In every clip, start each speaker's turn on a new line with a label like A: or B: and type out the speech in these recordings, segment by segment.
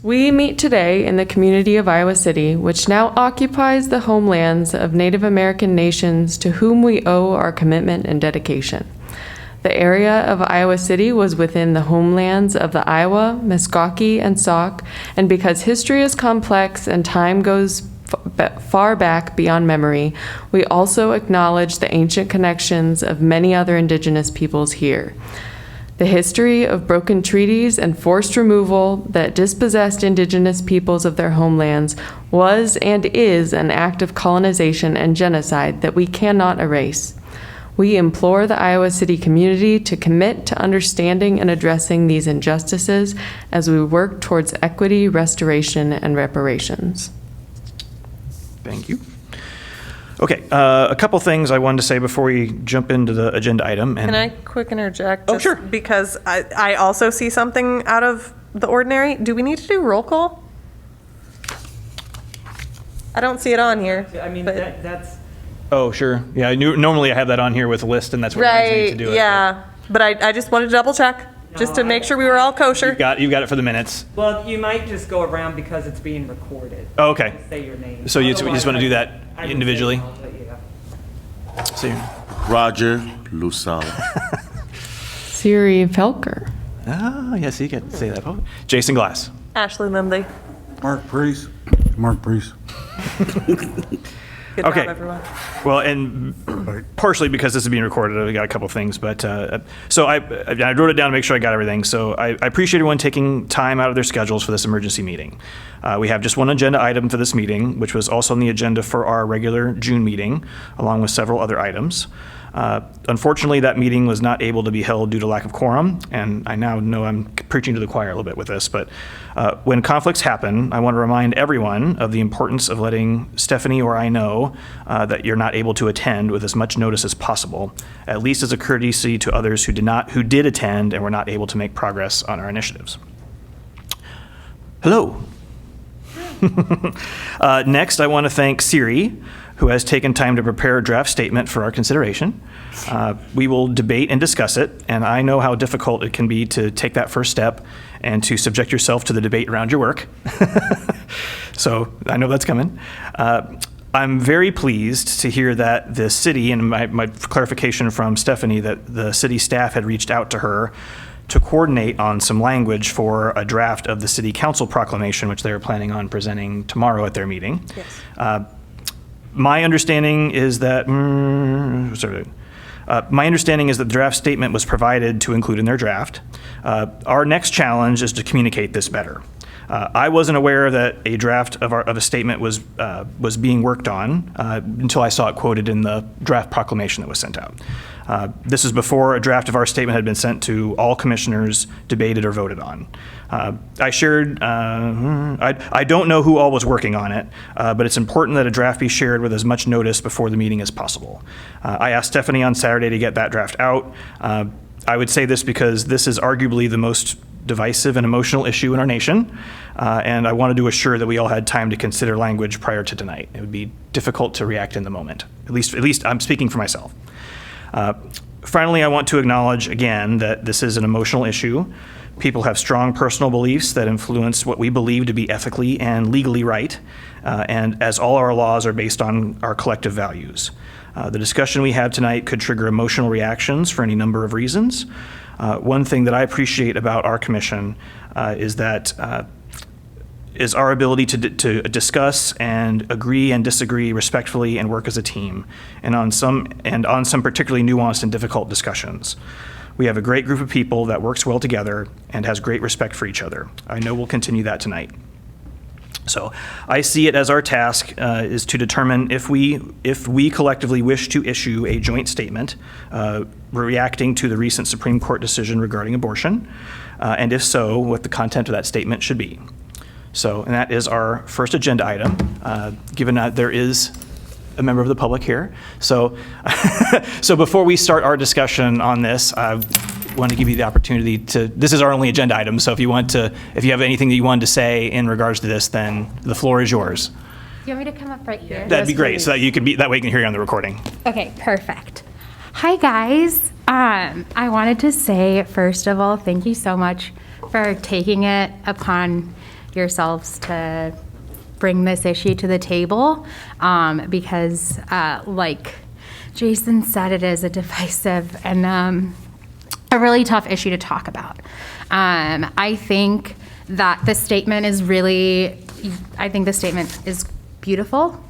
A: We meet today in the community of Iowa City, which now occupies the homelands of Native American nations to whom we owe our commitment and dedication. The area of Iowa City was within the homelands of the Iowa, Muskogee, and Sauk, and because history is complex and time goes far back beyond memory, we also acknowledge the ancient connections of many other indigenous peoples here. The history of broken treaties and forced removal that dispossessed indigenous peoples of their homelands was and is an act of colonization and genocide that we cannot erase. We implore the Iowa City community to commit to understanding and addressing these injustices as we work towards equity, restoration, and reparations.
B: Thank you. Okay, a couple things I wanted to say before we jump into the agenda item.
C: Can I quick interject?
B: Oh, sure.
C: Because I also see something out of the ordinary. Do we need to do roll call? I don't see it on here.
D: I mean, that's...
B: Oh, sure. Yeah, normally I have that on here with a list, and that's what I need to do.
C: Yeah, but I just wanted to double check, just to make sure we were all kosher.
B: You got it for the minutes.
D: Well, you might just go around because it's being recorded.
B: Oh, okay.
D: Say your name.
B: So you just want to do that
D: I can
B: individually?
D: say it, but yeah.
B: So
E: Roger Lusal.
A: Siri Felker.
B: Ah, yes, you can say that. Oh, Jason Glass.
C: Ashley Lindley.
F: Mark Priest. Mark Priest.
C: Good
B: Okay.
C: job, everyone.
B: Well, and partially because this is being recorded, I got a couple things, but so I wrote it down to make sure I got everything. So I appreciate everyone taking time out of their schedules for this emergency meeting. We have just one agenda item for this meeting, which was also on the agenda for our regular June meeting, along with several other items. Unfortunately, that meeting was not able to be held due to lack of quorum, and I now know I'm preaching to the choir a little bit with this, but when conflicts happen, I want to remind everyone of the importance of letting Stephanie or I know that you're not able to attend with as much notice as possible, at least as a courtesy to others who did attend and were not able to make progress on our initiatives. Hello. Next, I want to thank Siri, who has taken time to prepare a draft statement for our consideration. We will debate and discuss it, and I know how difficult it can be to take that first step and to subject yourself to the debate around your work. So I know that's coming. I'm very pleased to hear that the city, and my clarification from Stephanie, that the city staff had reached out to her to coordinate on some language for a draft of the city council proclamation, which they are planning on presenting tomorrow at their meeting.
C: Yes.
B: My understanding is that the draft statement was provided to include in their draft. Our next challenge is to communicate this better. I wasn't aware that a draft of a statement was being worked on until I saw it quoted in the draft proclamation that was sent out. This is before a draft of our statement had been sent to all commissioners, debated or voted on. I shared, I don't know who all was working on it, but it's important that a draft be shared with as much notice before the meeting as possible. I asked Stephanie on Saturday to get that draft out. I would say this because this is arguably the most divisive and emotional issue in our nation, and I wanted to assure that we all had time to consider language prior to tonight. It would be difficult to react in the moment. At least I'm speaking for myself. Finally, I want to acknowledge again that this is an emotional issue. People have strong personal beliefs that influence what we believe to be ethically and legally right, and as all our laws are based on our collective values. The discussion we have tonight could trigger emotional reactions for any number of reasons. One thing that I appreciate about our commission is our ability to discuss and agree and disagree respectfully and work as a team, and on some particularly nuanced and difficult discussions. We have a great group of people that works well together and has great respect for each other. I know we'll continue that tonight. So I see it as our task is to determine if we collectively wish to issue a joint statement reacting to the recent Supreme Court decision regarding abortion, and if so, what the content of that statement should be. So, and that is our first agenda item, given that there is a member of the public here. So, so before we start our discussion on this, I want to give you the opportunity to, this is our only agenda item, so if you have anything that you wanted to say in regards to this, then the floor is yours.
G: Do you want me to come up right here?
B: That'd be great, so that way you can hear you on the recording.
G: Okay, perfect. Hi, guys. I wanted to say, first of all, thank you so much for taking it upon yourselves to bring this issue to the table because, like Jason said, it is a divisive and a really tough issue to talk about. I think that the statement is beautiful.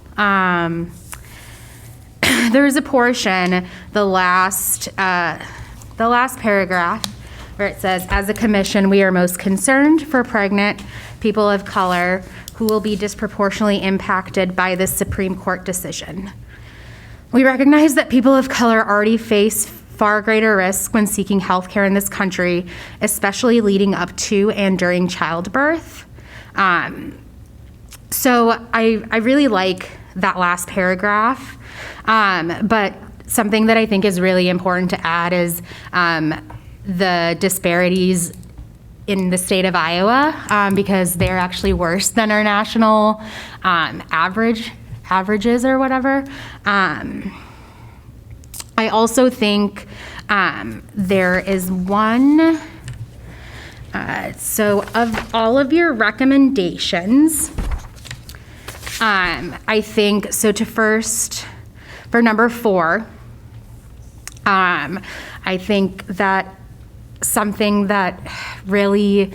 G: There's a portion, the last paragraph, where it says, as a commission, we are most concerned for pregnant people of color who will be disproportionately impacted by this Supreme Court decision. We recognize that people of color already face far greater risk when seeking health care in this country, especially leading up to and during childbirth. So I really like that last paragraph, but something that I think is really important to add is the disparities in the state of Iowa, because they're actually worse than our national averages or whatever. I also think there is one, so of all of your recommendations, I think, so for number 4, I think that something that really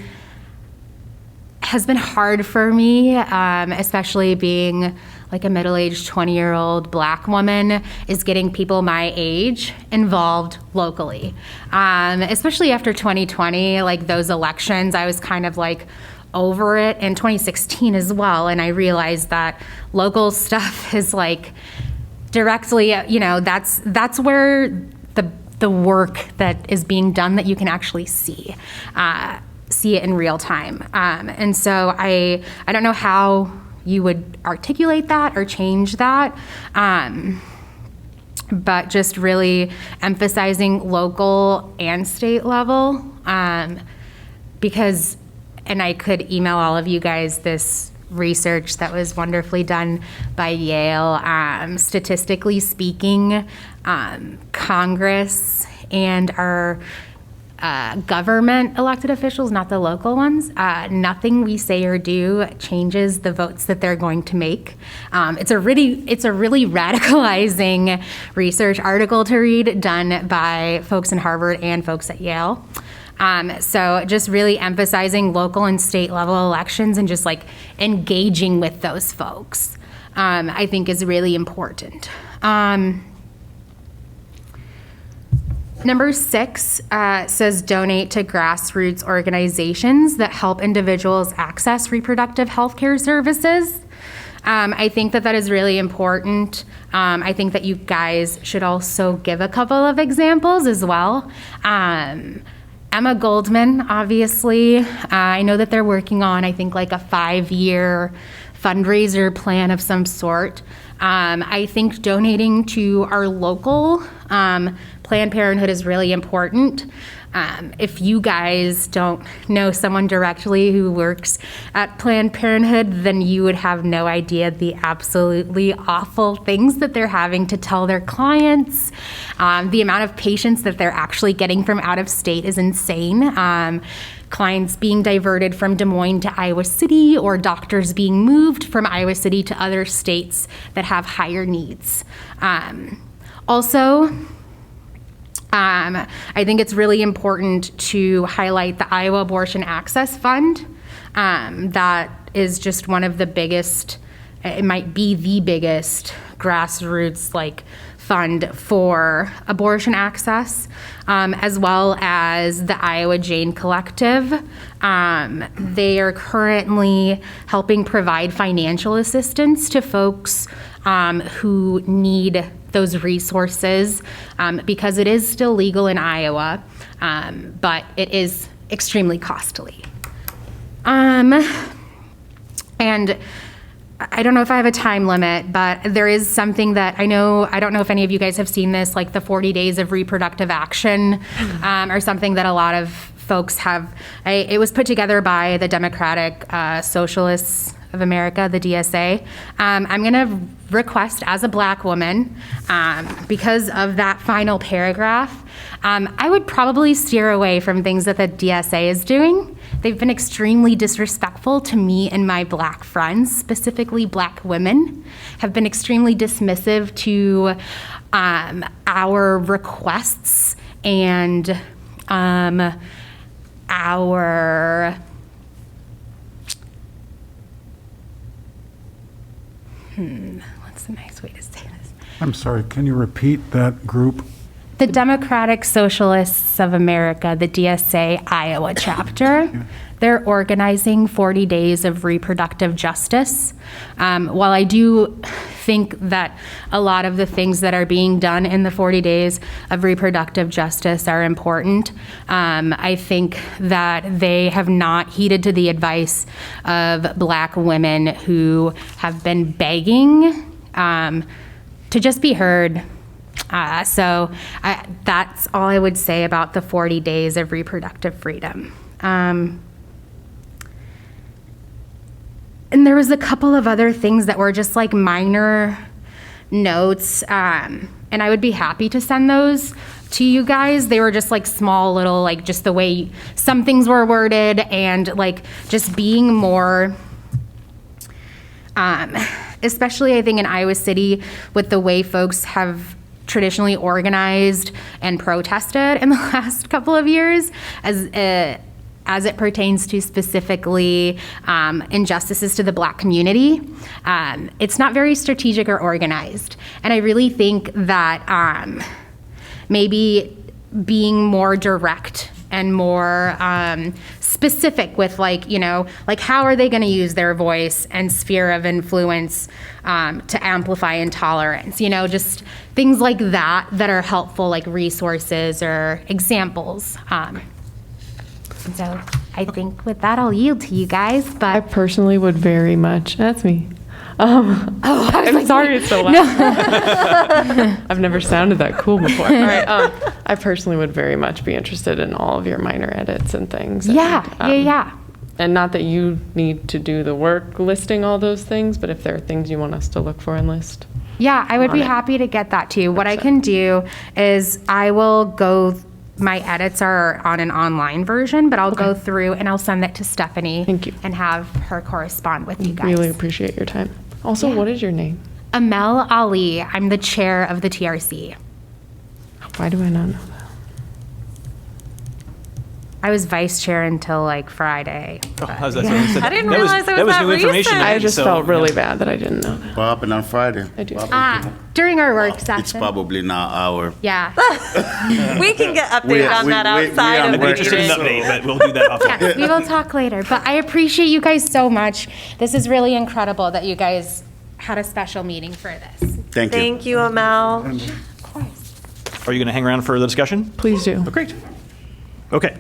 G: has been hard for me, especially being like a middle-aged 20-year-old Black woman, is getting people my age involved locally. Especially after 2020, like those elections, I was kind of like over it, in 2016 as well, and I realized that local stuff is like directly, that's where the work that is being done that you can actually see it in real time. And so I don't know how you would articulate that or change that, but just really emphasizing local and state level, because, and I could email all of you guys this research that was wonderfully done by Yale. Statistically speaking, Congress and our government elected officials, not the local ones, nothing we say or do changes the votes that they're going to make. It's a really radicalizing research article to read, done by folks in Harvard and folks at Yale. So just really emphasizing local and state level elections and just like engaging with those folks, I think is really important. Number 6 says donate to grassroots organizations that help individuals access reproductive health care services. I think that is really important. I think that you guys should also give a couple of examples as well. Emma Goldman, obviously, I know that they're working on, I think, like a 5-year fundraiser plan of some sort. I think donating to our local Planned Parenthood is really important. If you guys don't know someone directly who works at Planned Parenthood, then you would have no idea the absolutely awful things that they're having to tell their clients. The amount of patients that they're actually getting from out of state is insane. Clients being diverted from Des Moines to Iowa City, or doctors being moved from Iowa City to other states that have higher needs. Also, I think it's really important to highlight the Iowa Abortion Access Fund. That is just one of the biggest, it might be the biggest grassroots fund for abortion access, as well as the Iowa Jane Collective. They are currently helping provide financial assistance to folks who need those resources, because it is still legal in Iowa, but it is extremely costly. And I don't know if I have a time limit, but there is something that I don't know if any of you guys have seen this, like the 40 days of reproductive action, or something that a lot of folks have. It was put together by the Democratic Socialists of America, the DSA. I'm going to request, as a Black woman, because of that final paragraph, I would probably steer away from things that the DSA is doing, they've been extremely disrespectful to me and my Black friends, specifically Black women, have been extremely dismissive to our requests and our what's the nice way to say this?
F: I'm sorry, can you repeat that group?
G: The Democratic Socialists of America, the DSA Iowa chapter, they're organizing 40 days of reproductive justice. While I do think that a lot of the things that are being done in the 40 days of reproductive justice are important, I think that they have not heeded to the advice of Black women who have been begging to just be heard. So that's all I would say about the 40 days of reproductive freedom. And there was a couple of other things that were just like minor notes, and I would be happy to send those to you guys. They were just like small little, like just the way some things were worded and like just being more, especially I think in Iowa City with the way folks have traditionally organized and protested in the last couple of years as it pertains to specifically injustices to the Black community. It's not very strategic or organized. And I really think that maybe being more direct and more specific with like, you know, like how are they gonna use their voice and sphere of influence to amplify intolerance, you know, just things like that that are helpful, like resources or examples. And so I think with that, I'll yield to you guys,
A: I
G: but.
A: personally would very much, that's me. I'm
G: like,
A: sorry it's so loud. I've never sounded that cool before. All right, I personally would very much be interested in all of your minor edits and things.
G: Yeah.
A: And not that you need to do the work listing all those things, but if there are things you want us to look for and list.
G: Yeah, I would be
A: On it.
G: happy to get that too. What I can do is I will go, my edits are on an online version, but I'll go through and I'll send that to Stephanie.
A: Thank you.
G: And have her correspond with you guys.
A: Really appreciate your time. Also,
G: Yeah.
A: what is your name?
G: Amel Ali, I'm the chair of the TRC.
A: Why do I not know that?
G: I was vice chair until like Friday.
B: I didn't
C: realize it was that
B: new information.
C: recent.
A: I just
B: so,
A: felt really
B: yeah.
A: bad that I didn't know that.
E: What happened on Friday?
A: I do.
G: During our work session.
E: It's probably not our.
G: Yeah.
C: We can get updated
E: We-
C: on
E: we-
C: that
E: we-
C: outside
E: we
C: of
E: are
C: the
B: I'd be interested in an
C: meeting.
B: update, but we'll do that off.
G: Yes, we will talk later. But I appreciate you guys so much. This is really incredible that you guys had a special meeting for this.
E: Thank you.
C: Thank you, Amel.
G: Of course.
B: Are you going to hang around for the discussion?
A: Please do.
B: Oh, great. Okay.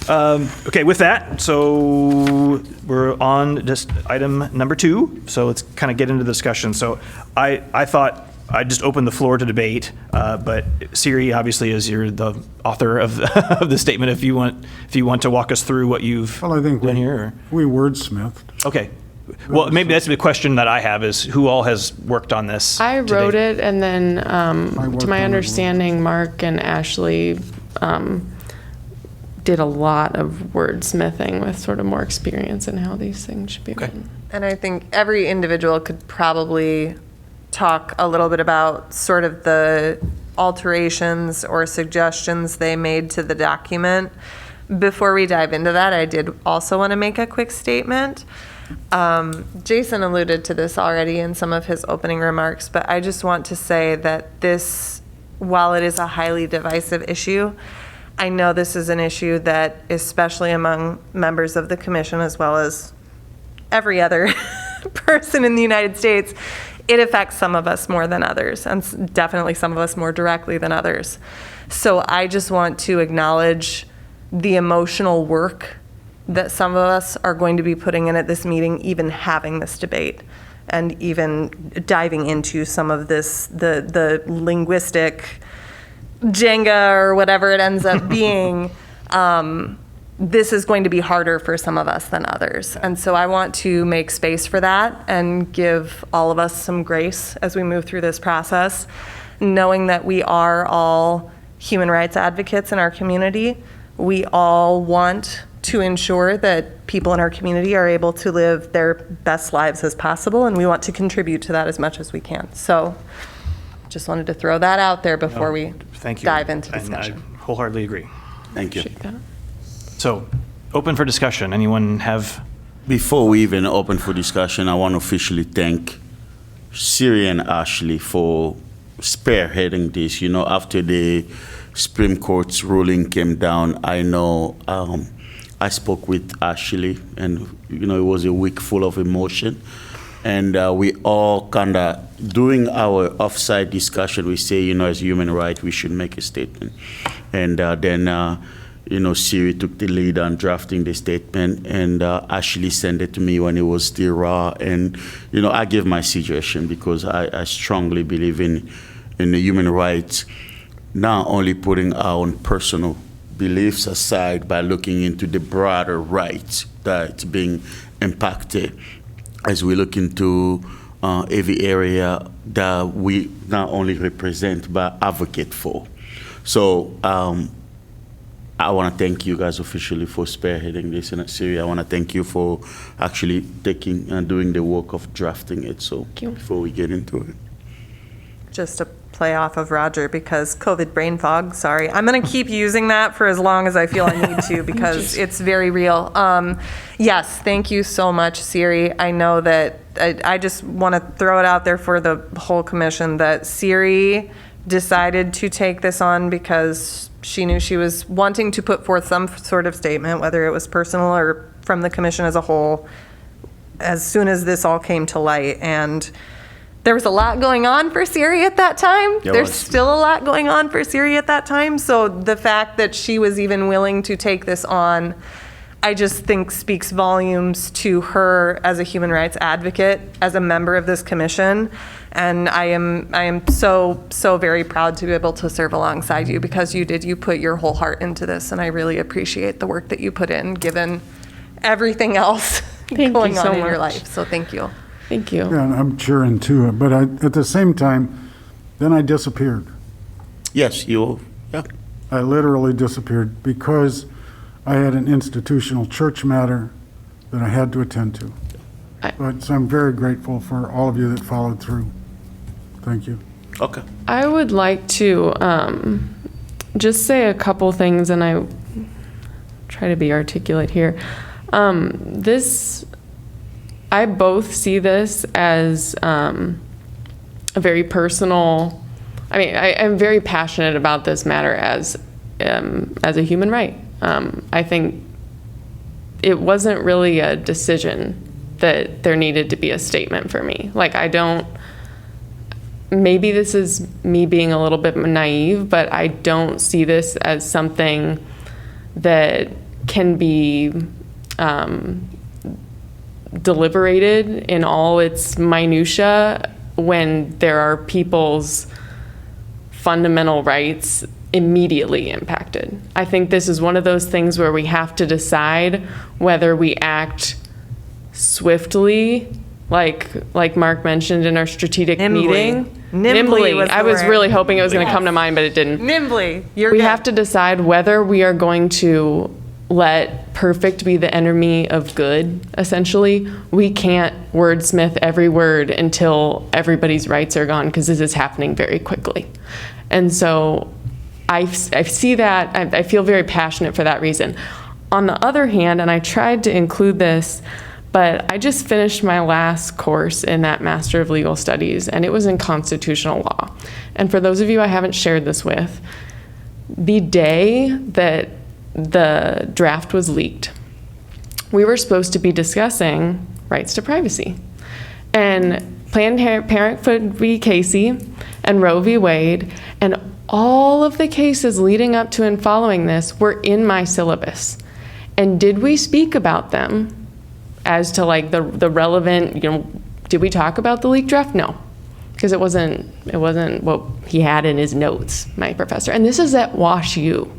B: Okay, with that, so we're on just item number 2. So let's kind of get into the discussion. So I thought I'd just open the floor to debate, but Siri, obviously, as you're the author of, of the statement, if you want to walk us through what you've
F: Well, I think
B: done here. Or?
F: we wordsmithed.
B: Okay. Well, maybe that's the question that I have is who all has worked on this?
A: I
B: to
A: wrote
B: date?
A: it, and then,
F: worked
A: to
F: on
A: my
F: it as well.
A: understanding, Mark and Ashley did a lot of wordsmithing with sort of more experience in how these things should be written.
C: And I think every individual could probably talk a little bit about sort of the alterations or suggestions they made to the document. Before we dive into that, I did also want to make a quick statement. Jason alluded to this already in some of his opening remarks, but I just want to say that this, while it is a highly divisive issue, I know this is an issue that, especially among members of the commission, as well as every other person in the United States, it affects some of us more than others, and definitely some of us more directly than others. So I just want to acknowledge the emotional work that some of us are going to be putting in at this meeting, even having this debate, and even diving into some of this, the linguistic Jenga or whatever it ends up being. This is going to be harder for some of us than others. And so I want to make space for that and give all of us some grace as we move through this process, knowing that we are all human rights advocates in our community. We all want to ensure that people in our community are able to live their best lives as possible, and we want to contribute to that as much as we can. So just wanted to throw that out there before we
B: Thank you.
C: dive into
B: And
C: discussion.
B: I wholeheartedly agree.
E: Thank you.
B: So, open for discussion. Anyone have?
E: Before we even open for discussion, I want to officially thank Siri and Ashley for spearheading this. You know, after the Supreme Court's ruling came down, I know I spoke with Ashley, and, you know, it was a week full of emotion. And we all kind of, during our offsite discussion, we say, you know, as human rights, we should make a statement. And then, you know, Siri took the lead on drafting the statement, and Ashley sent it to me when it was still raw. And, you know, I gave my suggestion because I strongly believe in the human rights, not only putting our own personal beliefs aside by looking into the broader rights that's being impacted as we look into every area that we not only represent but advocate for. So I want to thank you guys officially for spearheading this. And Siri, I want to thank you for actually taking and doing the work of drafting it. So before we get into it.
C: Just to play off of Roger, because COVID brain fog, sorry. I'm going to keep using that for as long as I feel I need to, because it's very real. Yes, thank you so much, Siri. I know that I just want to throw it out there for the whole commission that Siri decided to take this on because she knew she was wanting to put forth some sort of statement, whether it was personal or from the commission as a whole, as soon as this all came to light. And there was a lot going on for Siri at that time. There's still a lot going on for Siri at that time. So the fact that she was even willing to take this on, I just think speaks volumes to her as a human rights advocate, as a member of this commission. And I am so very proud to be able to serve alongside you, because you put your whole heart into this, and I really appreciate the work that you put in, given everything else going on in your life. So thank you.
A: Thank you.
F: Yeah, and I'm cheering too, but at the same time, then I disappeared.
E: Yes, yeah.
F: I literally disappeared because I had an institutional church matter that I had to attend to. So I'm very grateful for all of you that followed through. Thank you.
E: Okay.
A: I would like to just say a couple things, and I try to be articulate here. I both see this as a very personal. I mean, I'm very passionate about this matter as a human right. I think it wasn't really a decision that there needed to be a statement for me. Like, maybe this is me being a little bit naive, but I don't see this as something that can be deliberated in all its minutia when there are people's fundamental rights immediately impacted. I think this is one of those things where we have to decide whether we act swiftly, like Mark mentioned in our strategic meeting.
C: Nimbly was the
A: I was
C: word.
A: really hoping it was going to come to mind, but it didn't.
C: Nimbly, you're
A: We
C: good.
A: have to decide whether we are going to let perfect be the enemy of good, essentially. We can't wordsmith every word until everybody's rights are gone, because this is happening very quickly. And so I see that, I feel very passionate for that reason. On the other hand, and I tried to include this, but I just finished my last course in that Master of Legal Studies, and it was in constitutional law. And for those of you I haven't shared this with, the day that the draft was leaked, we were supposed to be discussing rights to privacy. And Planned Parenthood v. Casey and Roe v. Wade and all of the cases leading up to and following this were in my syllabus. And did we speak about them as to like the relevant, did we talk about the leaked draft? No, because it wasn't what he had in his notes, my professor. And this is at Wash U.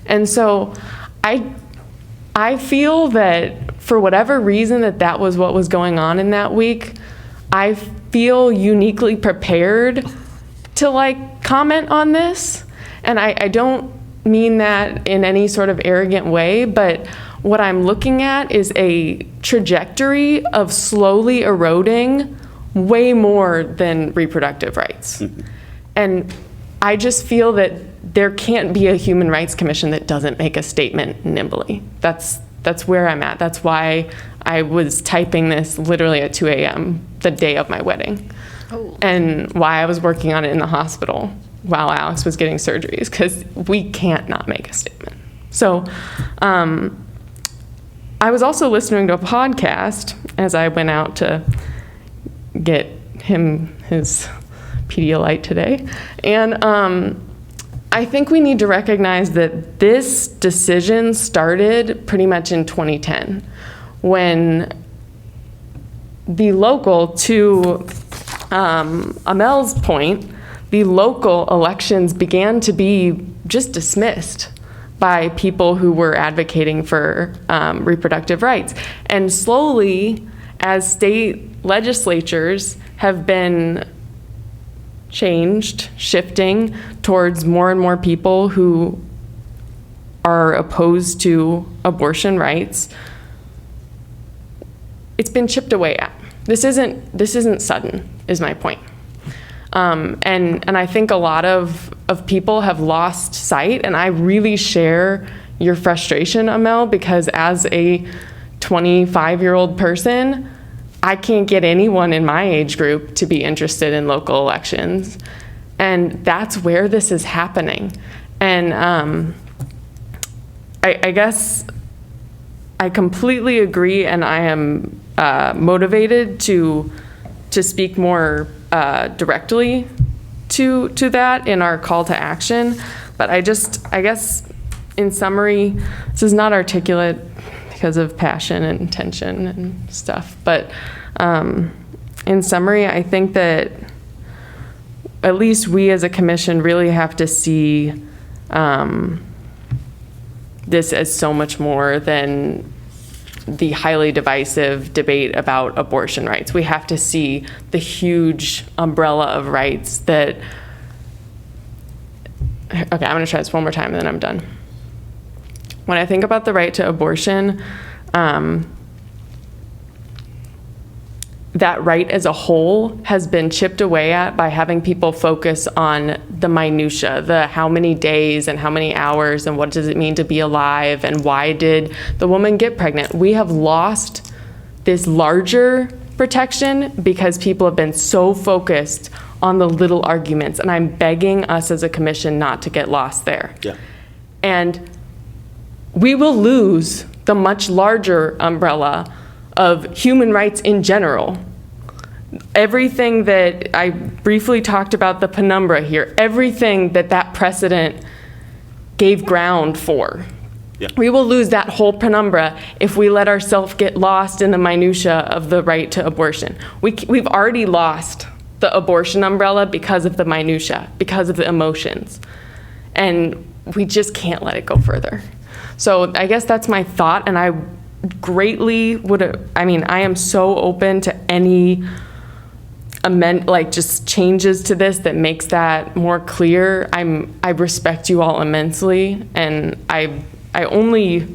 A: And so I feel that for whatever reason that was what was going on in that week, I feel uniquely prepared to comment on this. And I don't mean that in any sort of arrogant way, but what I'm looking at is a trajectory of slowly eroding way more than reproductive rights. And I just feel that there can't be a human rights commission that doesn't make a statement nimbly. That's where I'm at. That's why I was typing this literally at 2 a.m. the day of my wedding. And why I was working on it in the hospital while Alex was getting surgeries, because we can't not make a statement. So I was also listening to a podcast as I went out to get him his Pedialyte today. And I think we need to recognize that this decision started pretty much in 2010 when the local, to Amel's point, the local elections began to be just dismissed by people who were advocating for reproductive rights. And slowly, as state legislatures have been changed, shifting towards more and more people who are opposed to abortion rights, it's been chipped away at. This isn't sudden, is my point. And I think a lot of people have lost sight, and I really share your frustration, Amel, because as a 25-year-old person, I can't get anyone in my age group to be interested in local elections. And that's where this is happening. And I guess I completely agree, and I am motivated to speak more directly to that in our call to action. But I guess in summary, this is not articulate because of passion and tension and stuff. But in summary, I think that at least we as a commission really have to see this as so much more than the highly divisive debate about abortion rights. We have to see the huge umbrella of rights that, okay, I'm gonna try this one more time and then I'm done. When I think about the right to abortion, that right as a whole has been chipped away at by having people focus on the minutia, the how many days and how many hours and what does it mean to be alive and why did the woman get pregnant. We have lost this larger protection because people have been so focused on the little arguments, and I'm begging us as a commission not to get lost there.
E: Yeah.
A: And we will lose the much larger umbrella of human rights in general. Everything that I briefly talked about, the penumbra here, everything that precedent gave ground for.
E: Yeah.
A: We will lose that whole penumbra if we let ourselves get lost in the minutia of the right to abortion. We've already lost the abortion umbrella because of the minutia, because of the emotions. And we just can't let it go further. So I guess that's my thought, and I greatly I am so open to any just changes to this that makes that more clear. I respect you all immensely, and I only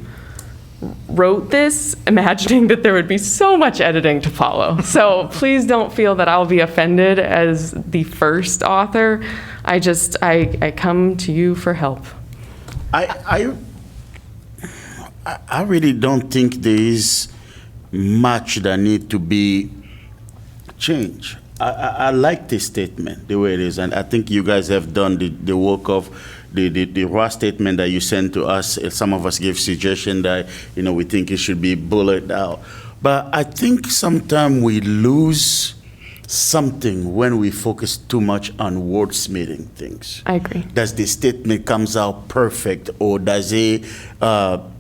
A: wrote this imagining that there would be so much editing to follow. So please don't feel that I'll be offended as the first author. I come to you for help.
E: I really don't think there is much that need to be changed. I like this statement the way it is, and I think you guys have done the work of the raw statement that you sent to us. Some of us gave suggestion that we think it should be bulleted out, but I think sometimes we lose something when we focus too much on wordsmithing things.
A: I agree.
E: Does the statement comes out perfect, or does it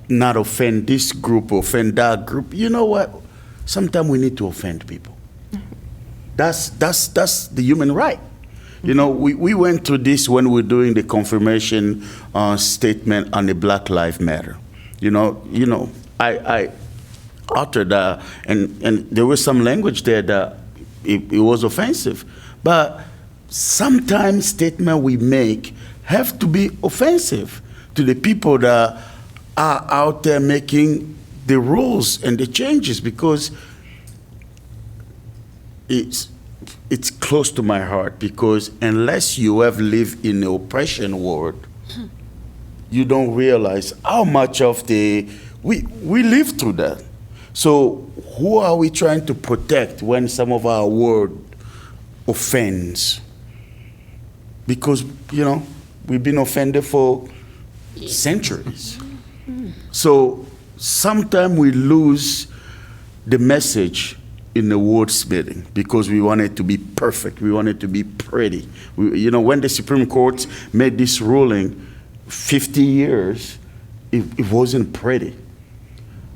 E: not offend this group, offend that group? You know what? Sometimes we need to offend people. That's the human right. We went through this when we were doing the confirmation statement on the Black Lives Matter. I uttered that, and there was some language there that it was offensive. But sometimes statements we make have to be offensive to the people that are out there making the rules and the changes, because it's close to my heart, because unless you have lived in the oppression world, you don't realize how much of we live through that. So who are we trying to protect when some of our word offends? Because, we've been offended for centuries. So sometimes we lose the message in the wordsmithing because we want it to be perfect. We want it to be pretty. When the Supreme Court made this ruling 50 years, it wasn't pretty.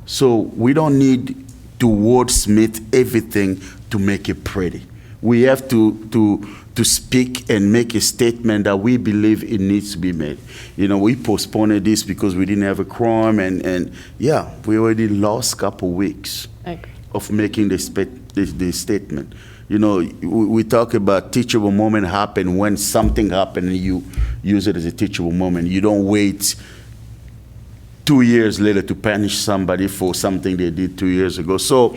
E: So we don't need to wordsmith everything to make it pretty. We have to speak and make a statement that we believe it needs to be made. We postponed this because we didn't have a quorum, and we already lost a couple weeks of making the statement. We talk about teachable moment happen when something happened and you use it as a teachable moment. You don't wait 2 years later to punish somebody for something they did 2 years ago. So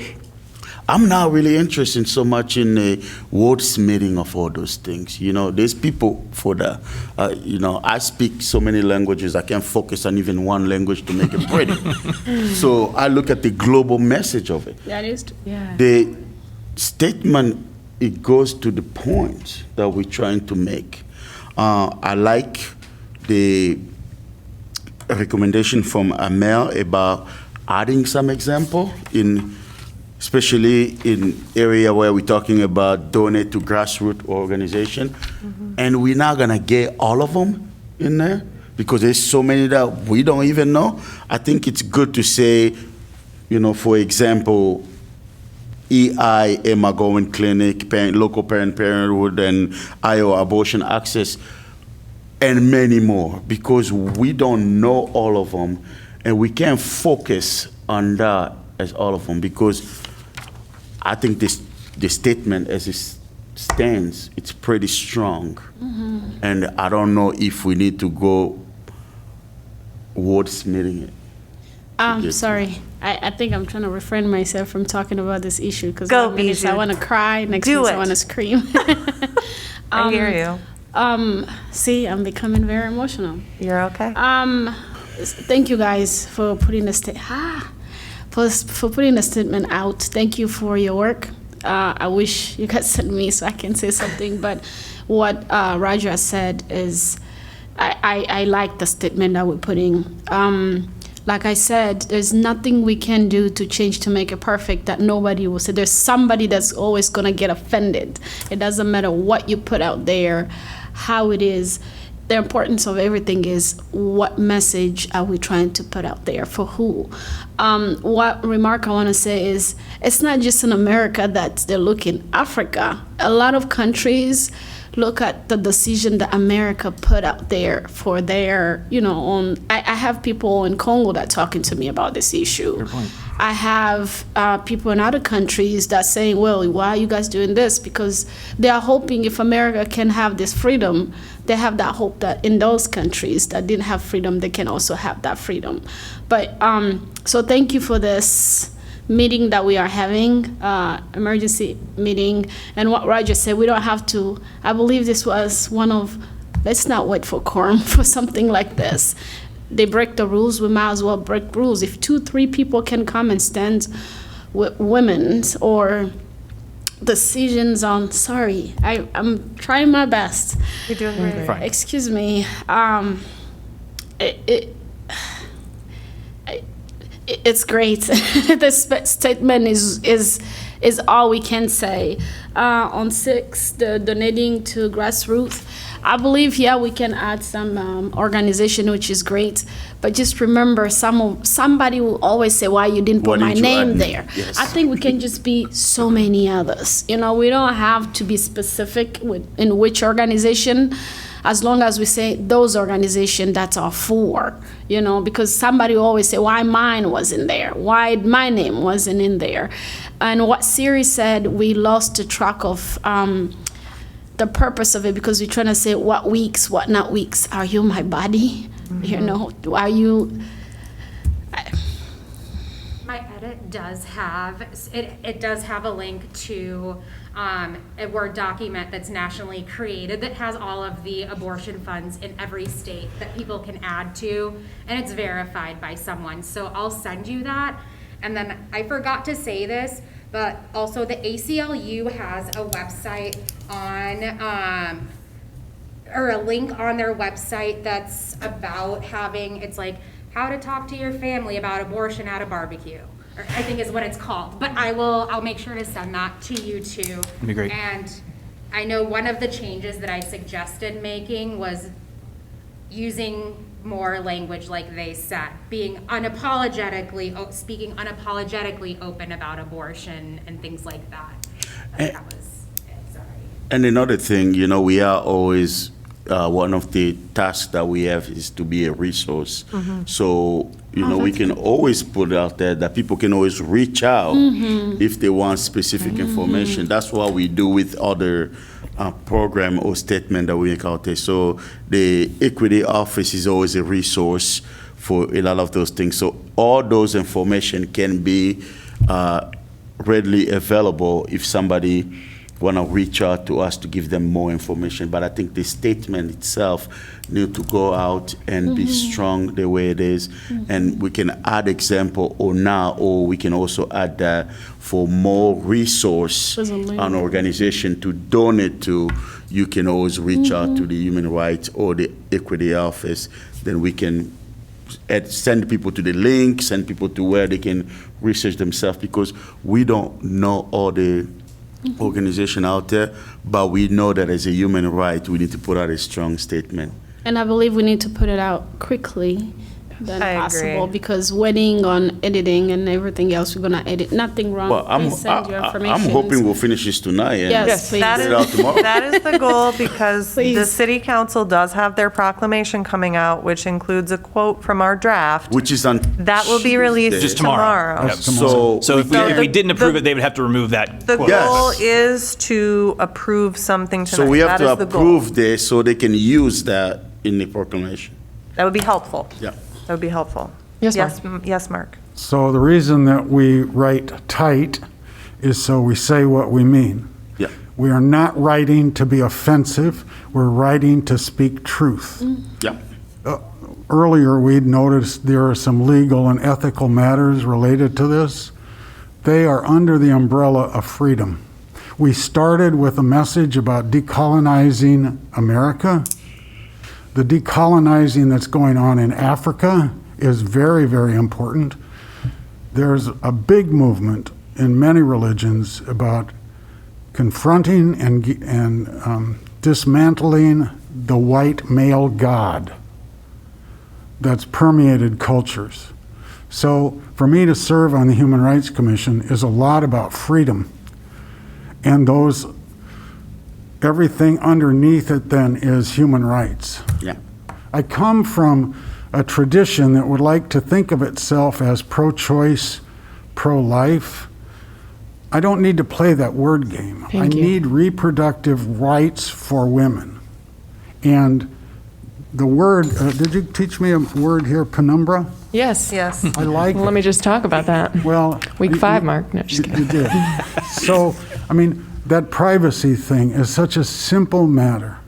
E: I'm not really interested so much in the wordsmithing of all those things. There's people for that. I speak so many languages, I can't focus on even one language to make it pretty. So I look at the global message of it.
H: That is,
A: Yeah.
E: The statement, it goes to the point that we're trying to make. I like the recommendation from Amel about adding some example especially in area where we're talking about donate to grassroots organization. And we're not gonna get all of them in there because there's so many that we don't even know. I think it's good to say, for example, EI, Emma Gowen Clinic, local parenthood, and Iowa abortion access, and many more, because we don't know all of them, and we can't focus on that as all of them, because I think the statement as it stands, it's pretty strong. And I don't know if we need to go wordsmithing it.
H: sorry. I think I'm trying to refrain myself from talking about this issue because
C: Go,
H: one minute I
C: Bijou.
H: want to cry, next
C: Do
H: minute I
C: it.
H: want to scream.
C: I hear you.
H: See, I'm becoming very emotional.
C: You're okay.
H: Thank you guys for putting for putting the statement out. Thank you for your work. I wish you could send me so I can say something, but what Roger has said is I like the statement that we're putting. Like I said, there's nothing we can do to change to make it perfect that nobody will say. There's somebody that's always going to get offended. It doesn't matter what you put out there, how it is. The importance of everything is what message are we trying to put out there for who. What remark I want to say is it's not just in America that they're looking. Africa, a lot of countries look at the decision that America put out there for their, I have people in Congo that are talking to me about this issue.
B: Good point.
H: I have people in other countries that saying, well, why are you guys doing this? Because they are hoping if America can have this freedom, they have that hope that in those countries that didn't have freedom, they can also have that freedom. But so thank you for this meeting that we are having, emergency meeting. And what Roger said, we don't have to, I believe this was one of, let's not wait for quorum for something like this. They break the rules, we might as well break rules. If 2-3 people can come and stand with women's or decisions on, I'm trying my best.
C: You're doing great.
B: Fine.
H: Excuse me. It's great. This statement is all we can say. On 6, the donating to Grassroots, I believe, we can add some organization, which is great. But just remember, somebody will always say, why you didn't put
E: Why
H: my
E: didn't you
H: name
E: add me?
H: there?
E: Yes.
H: I think we can just be so many others. We don't have to be specific in which organization, as long as we say those organizations that are for, because somebody will always say, why mine wasn't there? Why my name wasn't in there? And what Siri said, we lost the track of the purpose of it because we're trying to say what weeks, what not weeks. Are you my body? You know, are you,
G: My edit does have, it does have a link to a Word document that's nationally created that has all of the abortion funds in every state that people can add to, and it's verified by someone. So I'll send you that. And then I forgot to say this, but also the ACLU has a website on, or a link on their website that's about having, it's like, how to talk to your family about abortion at a barbecue, or I think is what it's called. But I'll make sure to send that to you too.
B: That'd be great.
G: And I know one of the changes that I suggested making was using more language like they said, being speaking unapologetically open about abortion and things like that. That was it, sorry.
E: And another thing, we are always, one of the tasks that we have is to be a resource. So, we can always put out there that people can always reach out if they want specific information. That's what we do with other program or statement that we make out there. So the Equity Office is always a resource for a lot of those things. So all those information can be readily available if somebody want to reach out to us to give them more information. But I think the statement itself need to go out and be strong the way it is. And we can add example or we can also add that for more resource an organization to donate to. You can always reach out to the Human Rights or the Equity Office. Then we can send people to the link, send people to where they can research themselves, because we don't know all the organization out there, but we know that as a human right, we need to put out a strong statement.
H: and I believe we need to put it out quickly than
C: I
H: possible,
C: agree.
H: because waiting on editing and everything else, we're gonna edit, nothing wrong.
E: Well,
H: Please send your
E: I'm
H: information.
E: hoping we'll finish this tonight. And
H: Yes, please.
C: That
E: Get it out tomorrow.
C: is, that is the goal, because the
H: Please.
C: city council does have their proclamation coming out, which includes a quote from our draft.
E: Which is on
C: That will be released
E: Tuesday.
B: Just tomorrow.
C: tomorrow.
B: Yep.
E: So,
B: So if we didn't approve
C: the-
B: it, they would have to remove that
C: The
B: quote.
E: Yes.
C: goal is to approve something tonight.
E: so we have
C: That
E: to
C: is the goal.
E: approve this so they can use that in the proclamation.
C: That would be helpful.
E: Yeah.
C: That would be helpful.
A: Yes, Mark.
C: Yes, Mark.
F: So the reason that we write tight is so we say what we mean.
E: Yeah.
F: We are not writing to be offensive, we're writing to speak truth.
E: Yeah.
F: Earlier, we'd noticed there are some legal and ethical matters related to this. They are under the umbrella of freedom. We started with a message about decolonizing America. The decolonizing that's going on in Africa is very, very important. There's a big movement in many religions about confronting and dismantling the white male god that's permeated cultures. So for me to serve on the Human Rights Commission is a lot about freedom. And everything underneath it then is human rights.
E: Yeah.
F: I come from a tradition that would like to think of itself as pro-choice, pro-life. I don't need to play that word game. I need reproductive rights for women. And the word, did you teach me a word here, penumbra?
A: Yes.
C: Yes.
F: I like
A: Let
F: it.
A: me just talk about that.
F: Well.
A: Week 5, Mark. No, just kidding.
F: You did. So, I mean, that privacy thing is such a simple matter.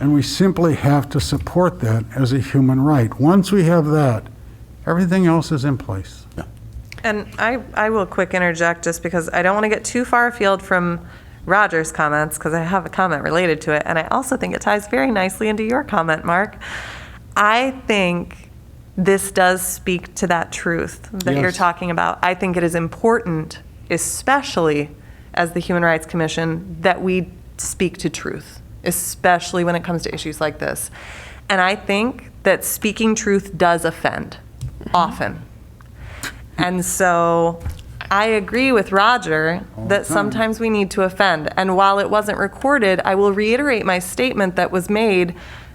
F: And we simply have to support that as a human right. Once we have that, everything else is in place.
C: And I will quick interject, just because I don't want to get too far afield from Roger's comments, because I have a comment related to it. And I also think it ties very nicely into your comment, Mark. I think this does speak to that truth that you're
F: Yes.
C: talking about. I think it is important, especially as the Human Rights Commission, that we speak to truth, especially when it comes to issues like this. And I think that speaking truth does offend, often. And so I agree with Roger that sometimes we need to offend. And while it wasn't recorded, I will reiterate my statement that was made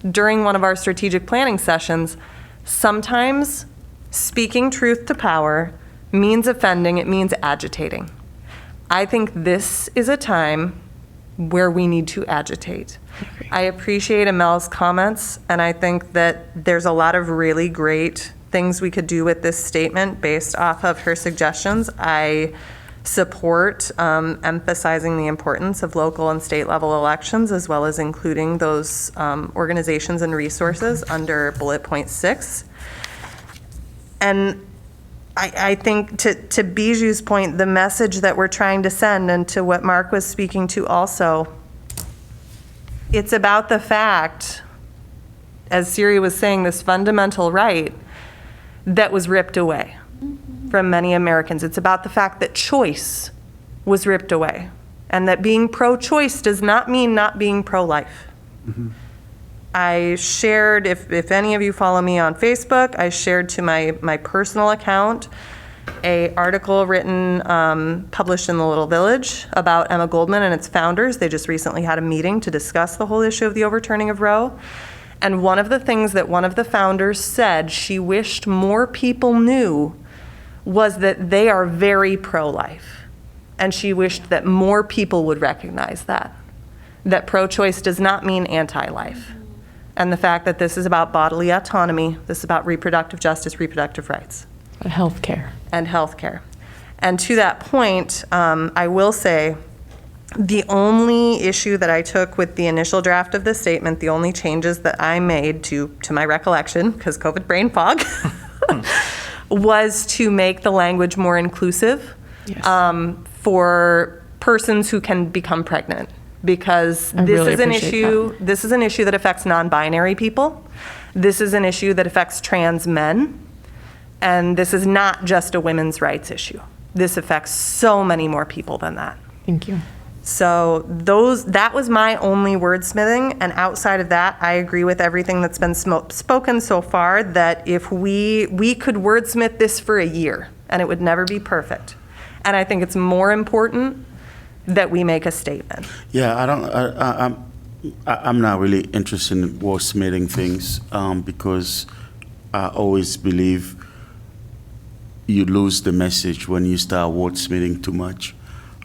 C: during one of our strategic planning sessions. Sometimes speaking truth to power means offending, it means agitating. I think this is a time where we need to agitate.
A: agree.
C: I appreciate Amel's comments, and I think that there's a lot of really great things we could do with this statement based off of her suggestions. I support emphasizing the importance of local and state level elections, as well as including those organizations and resources under bullet point 6. And I think to Biju's point, the message that we're trying to send, and to what Mark was speaking to also, it's about the fact, as Siri was saying, this fundamental right that was ripped away from many Americans. It's about the fact that choice was ripped away, and that being pro-choice does not mean not being pro-life. I shared, if any of you follow me on Facebook, I shared to my personal account a article written, published in the Little Village about Emma Goldman and its founders. They just recently had a meeting to discuss the whole issue of the overturning of Roe. And one of the things that one of the founders said she wished more people knew was that they are very pro-life. And she wished that more people would recognize that pro-choice does not mean anti-life. And the fact that this is about bodily autonomy, this is about reproductive justice, reproductive rights.
A: Healthcare.
C: And healthcare. And to that point, I will say, the only issue that I took with the initial draft of the statement, the only changes that I made to my recollection, because COVID brain fog, was to make the language more inclusive for persons who can become pregnant. Because this is an issue that affects non-binary people. This is an issue that affects trans men. And this is not just a women's rights issue. This affects so many more people than that.
A: Thank you.
C: So that was my only wordsmithing, and outside of that, I agree with everything that's been spoken so far, that if we could wordsmith this for a year, and it would never be perfect. And I think it's more important that we make a statement.
E: Yeah, I'm not really interested in wordsmithing things because I always believe you lose the message when you start wordsmithing too much.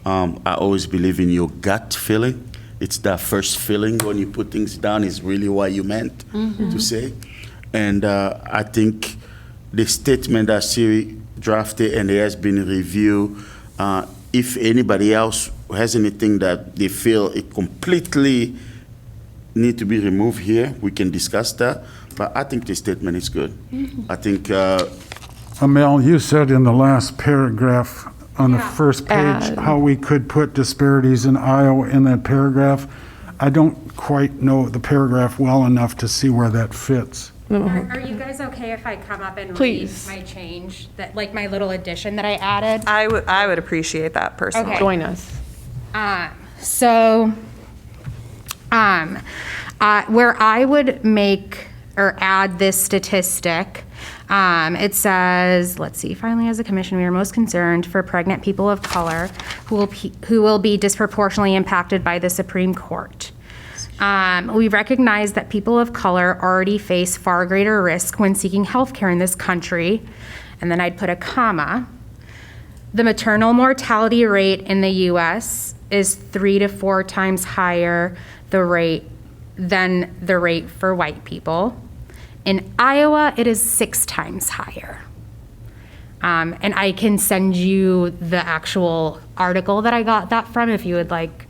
E: I always believe in your gut feeling. It's that first feeling when you put things down is really what you meant to say. And I think the statement that Siri drafted and it has been reviewed, if anybody else has anything that they feel it completely need to be removed here, we can discuss that. But I think the statement is good. I think...
F: Amel, you said in the last paragraph on the first page how we could put disparities in Iowa in that paragraph. I don't quite know the paragraph well enough to see where that fits.
G: Are you guys okay if I come up and read my change, that like my little addition that I added?
C: I would appreciate that personally.
G: Okay.
A: Join us.
G: Where I would make or add this statistic, it says, let's see, finally, as a commission, we are most concerned for pregnant people of color who will be disproportionately impacted by the Supreme Court. We recognize that people of color already face far greater risk when seeking health care in this country. And then I'd put a comma. The maternal mortality rate in the U.S. is 3 to 4 times higher than the rate for white people. In Iowa, it is 6 times higher. And I can send you the actual article that I got that from if you would like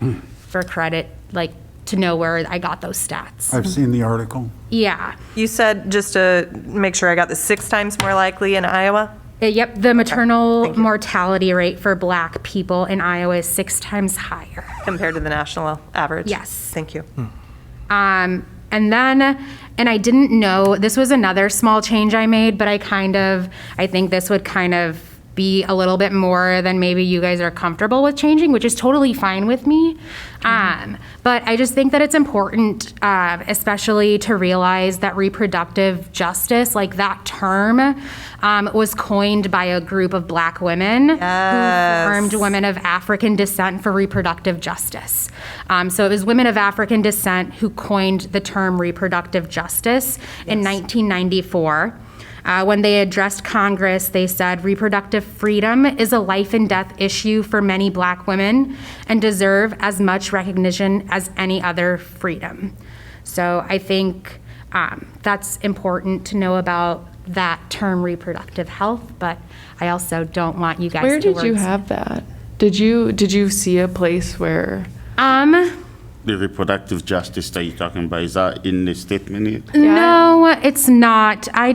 G: for credit, like to know where I got those stats.
F: I've seen the article.
G: Yeah.
C: You said, just to make sure I got this, 6 times more likely in Iowa?
G: Yep, the maternal mortality rate for Black people in Iowa is 6 times higher.
C: Compared to the national average?
G: Yes.
C: Thank you.
G: And I didn't know, this was another small change I made, but I think this would kind of be a little bit more than maybe you guys are comfortable with changing, which is totally fine with me. But I just think that it's important, especially to realize that reproductive justice, like that term, was coined by a group of Black women who formed Women of African Descent for Reproductive Justice. So it was women of African descent who coined the term reproductive justice in 1994. When they addressed Congress, they said reproductive freedom is a life and death issue for many Black women and deserve as much recognition as any other freedom. So I think that's important to know about that term reproductive health, but I also don't want you guys
A: Where
G: to
A: did you have that? Did you see a place where?
E: The reproductive justice that you're talking about, is that in the statement here?
G: No, it's not. I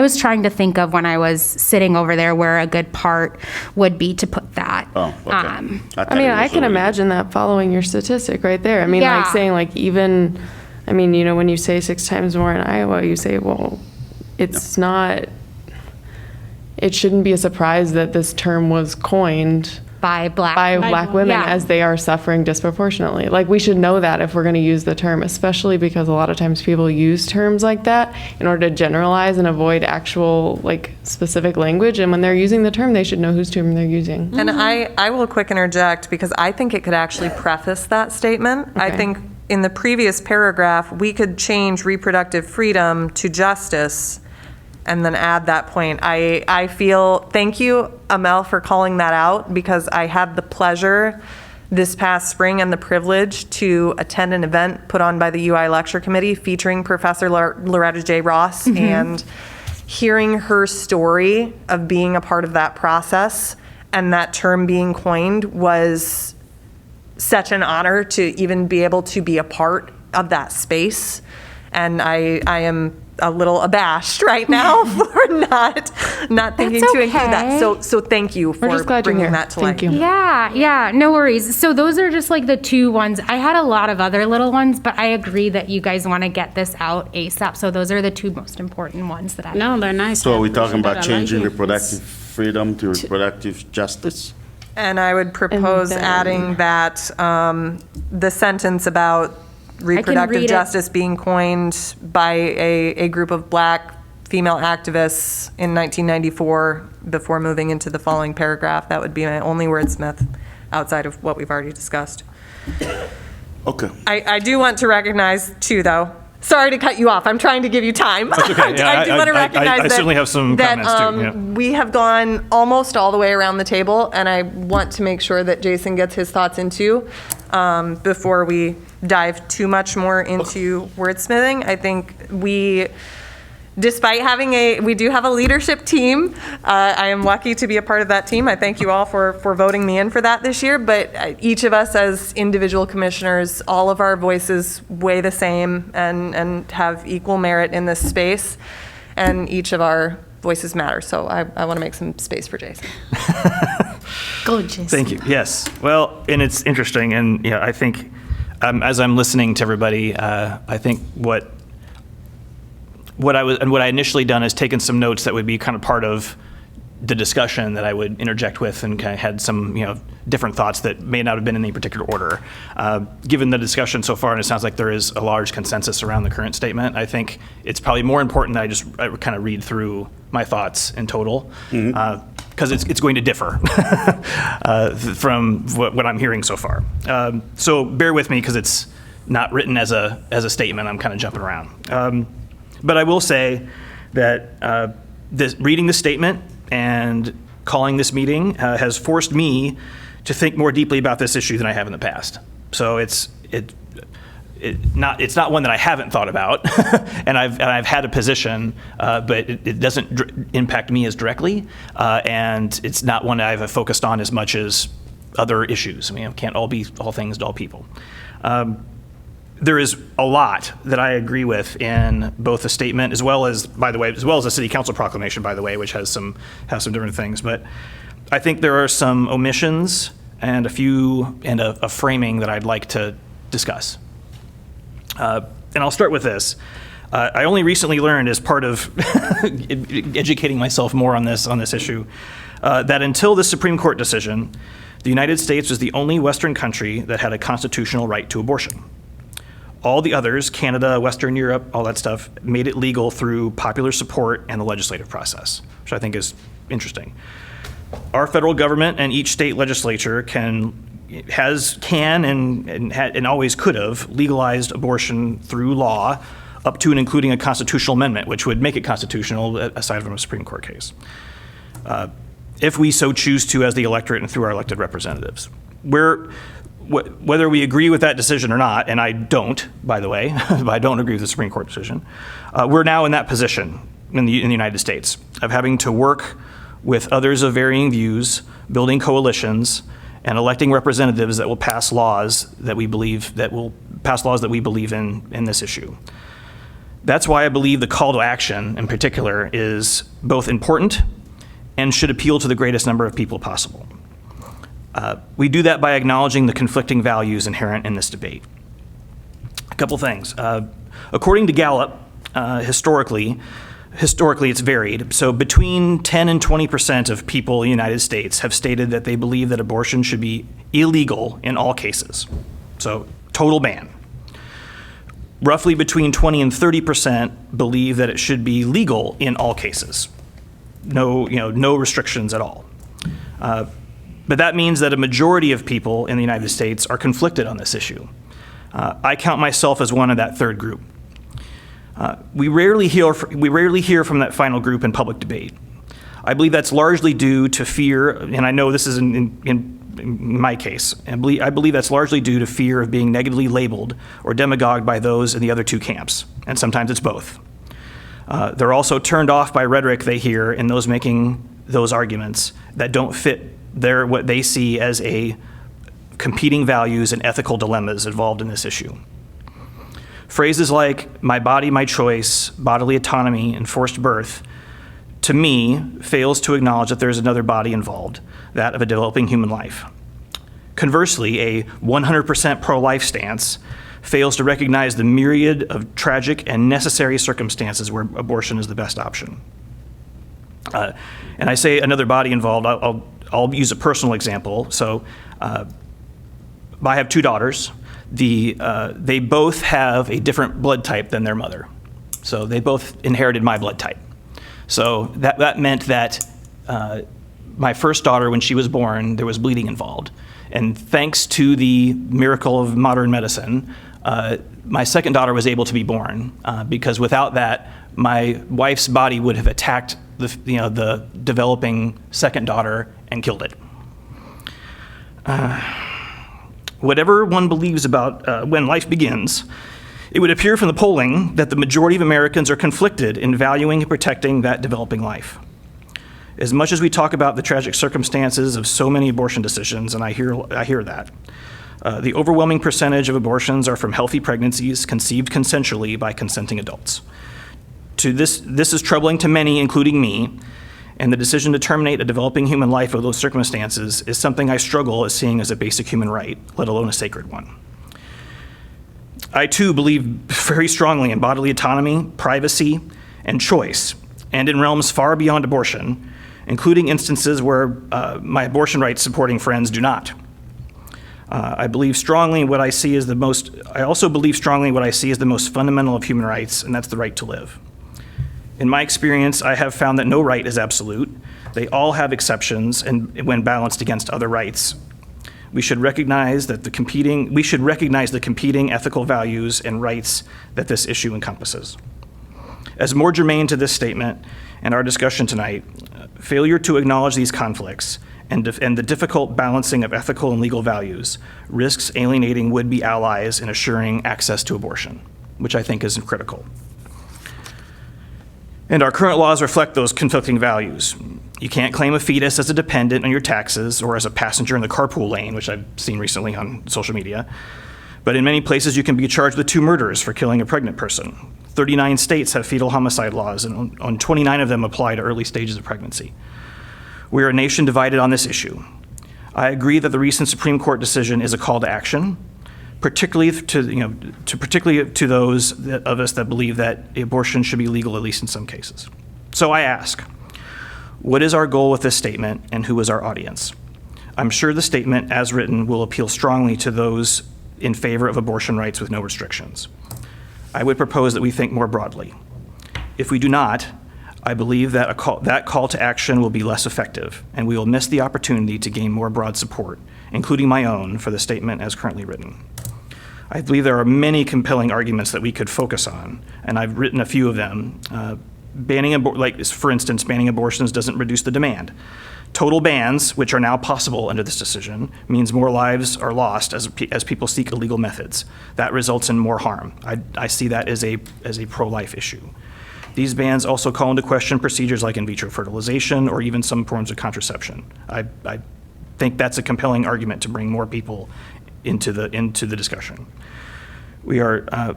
G: was trying to think of when I was sitting over there where a good part would be to put that.
E: Oh, okay.
A: I mean, I can imagine that following your statistic right there. I mean, like
G: Yeah.
A: saying like even, I mean, you know, when you say 6 times more in Iowa, you say, well, it's not, it shouldn't be a surprise that this term was coined
G: by black
A: black women
G: Yeah.
A: as they are suffering disproportionately. Like, we should know that if we're going to use the term, especially because a lot of times people use terms like that in order to generalize and avoid actual, like, specific language. And when they're using the term, they should know whose term they're using.
C: And I will quick interject because I think it could actually preface that statement. I
A: Okay.
C: think in the previous paragraph, we could change reproductive freedom to justice and then add that point. I feel, thank you, Amel, for calling that out, because I had the pleasure this past spring and the privilege to attend an event put on by the UI Lecture Committee featuring Professor Loretta J. Ross, and hearing her story of being a part of that process and that term being coined was such an honor to even be able to be a part of that space. And I am a little abashed right now for not thinking
G: That's
C: to include that.
G: okay.
C: So thank you for
A: We're just glad you're
C: bringing
A: here.
C: that to light.
A: Thank you.
G: Yeah, no worries. So those are just like the 2 ones. I had a lot of other little ones, but I agree that you guys want to get this out ASAP. So those are the 2 most important ones that I.
H: No, they're nice.
E: So
H: I
E: are we talking
H: appreciate
E: about
H: that. I
E: changing
H: like it.
E: reproductive freedom to reproductive justice?
C: And I would propose
A: then-
C: adding that the sentence about
G: read
C: reproductive
G: it.
C: justice being coined by a group of black female activists in 1994 before moving into the following paragraph. That would be my only wordsmith outside of what we've already discussed.
E: Okay.
C: I do want to recognize too, though. Sorry to cut you off. I'm trying to give you time.
B: That's okay. Yeah,
C: I do want to
B: I
C: recognize that,
B: certainly have some
C: that,
B: comments too, yeah.
C: we have gone almost all the way around the table, and I want to make sure that Jason gets his thoughts in too before we dive too much more into wordsmithing. I think despite having we do have a leadership team. I am lucky to be a part of that team. I thank you all for voting me in for that this year, but each of us as individual commissioners, all of our voices weigh the same and have equal merit in this space, and each of our voices matter. So I want to make some space for Jason.
H: Go, Jason.
B: Thank you. Yes. Well, and it's interesting, and I think as I'm listening to everybody, I think what I initially done is taken some notes that would be kind of part of the discussion that I would interject with, and kind of had some different thoughts that may not have been in any particular order. Given the discussion so far, and it sounds like there is a large consensus around the current statement, I think it's probably more important that I kind of read through my thoughts in total, because it's going to differ from what I'm hearing so far. So bear with me, because it's not written as a statement. I'm kind of jumping around. But I will say that reading the statement and calling this meeting has forced me to think more deeply about this issue than I have in the past. So it's not one that I haven't thought about, and I've had a position, but it doesn't impact me as directly, and it's not one that I've focused on as much as other issues. I mean, it can't all be all things to all people. There is a lot that I agree with in both the statement, as well as the city council proclamation, by the way, which has some different things. But I think there are some omissions and a framing that I'd like to discuss. And I'll start with this. I only recently learned, as part of educating myself more on this issue, that until the Supreme Court decision, the United States was the only Western country that had a constitutional right to abortion. All the others, Canada, Western Europe, all that stuff, made it legal through popular support and the legislative process, which I think is interesting. Our federal government and each state legislature can and always could have legalized abortion through law, up to and including a constitutional amendment, which would make it constitutional aside from a Supreme Court case, if we so choose to as the electorate and through our elected representatives. whether we agree with that decision or not, and I don't, by the way, I don't agree with the Supreme Court decision, we're now in that position in the United States of having to work with others of varying views, building coalitions, and electing representatives that will pass laws that we believe in this issue. That's why I believe the call to action in particular is both important and should appeal to the greatest number of people possible. We do that by acknowledging the conflicting values inherent in this debate. A couple things. According to Gallup, historically it's varied. So between 10 and 20% of people in the United States have stated that they believe that abortion should be illegal in all cases. So total ban. Roughly between 20 and 30% believe that it should be legal in all cases. No restrictions at all. But that means that a majority of people in the United States are conflicted on this issue. I count myself as one of that third group. We rarely hear from that final group in public debate. I believe that's largely due to fear, and I know this is in my case. I believe that's largely due to fear of being negatively labeled or demagogued by those in the other two camps, and sometimes it's both. They're also turned off by rhetoric they hear in those making those arguments that don't fit what they see as a competing values and ethical dilemmas involved in this issue. Phrases like my body, my choice, bodily autonomy, and forced birth, to me, fails to acknowledge that there's another body involved, that of a developing human life. Conversely, a 100% pro-life stance fails to recognize the myriad of tragic and necessary circumstances where abortion is the best option. And I say another body involved, I'll use a personal example. So I have two daughters. They both have a different blood type than their mother. So they both inherited my blood type. So that meant that my first daughter, when she was born, there was bleeding involved. And thanks to the miracle of modern medicine, my second daughter was able to be born because without that, my wife's body would have attacked the developing second daughter and killed it. Whatever one believes about when life begins, it would appear from the polling that the majority of Americans are conflicted in valuing and protecting that developing life. As much as we talk about the tragic circumstances of so many abortion decisions, and I hear that, the overwhelming percentage of abortions are from healthy pregnancies conceived consensually by consenting adults. This is troubling to many, including me, and the decision to terminate a developing human life under those circumstances is something I struggle at seeing as a basic human right, let alone a sacred one. I too believe very strongly in bodily autonomy, privacy, and choice, and in realms far beyond abortion, including instances where my abortion rights supporting friends do not. I believe strongly in what I see as the most fundamental of human rights, and that's the right to live. In my experience, I have found that no right is absolute. They all have exceptions, and when balanced against other rights. We should recognize the competing ethical values and rights that this issue encompasses. As more germane to this statement and our discussion tonight, failure to acknowledge these conflicts and the difficult balancing of ethical and legal values risks alienating would-be allies in assuring access to abortion, which I think is critical. And our current laws reflect those conflicting values. You can't claim a fetus as a dependent on your taxes or as a passenger in the carpool lane, which I've seen recently on social media. But in many places, you can be charged with 2 murders for killing a pregnant person. 39 states have fetal homicide laws, and on 29 of them apply to early stages of pregnancy. We are a nation divided on this issue. I agree that the recent Supreme Court decision is a call to action, particularly to those of us that believe that abortion should be legal, at least in some cases. So I ask, what is our goal with this statement, and who is our audience? I'm sure the statement, as written, will appeal strongly to those in favor of abortion rights with no restrictions. I would propose that we think more broadly. If we do not, I believe that that call to action will be less effective, and we will miss the opportunity to gain more broad support, including my own, for the statement as currently written. I believe there are many compelling arguments that we could focus on, and I've written a few of them. For instance, banning abortions doesn't reduce the demand. Total bans, which are now possible under this decision, means more lives are lost as people seek illegal methods. That results in more harm. I see that as a pro-life issue. These bans also call into question procedures like in vitro fertilization or even some forms of contraception. I think that's a compelling argument to bring more people into the discussion. I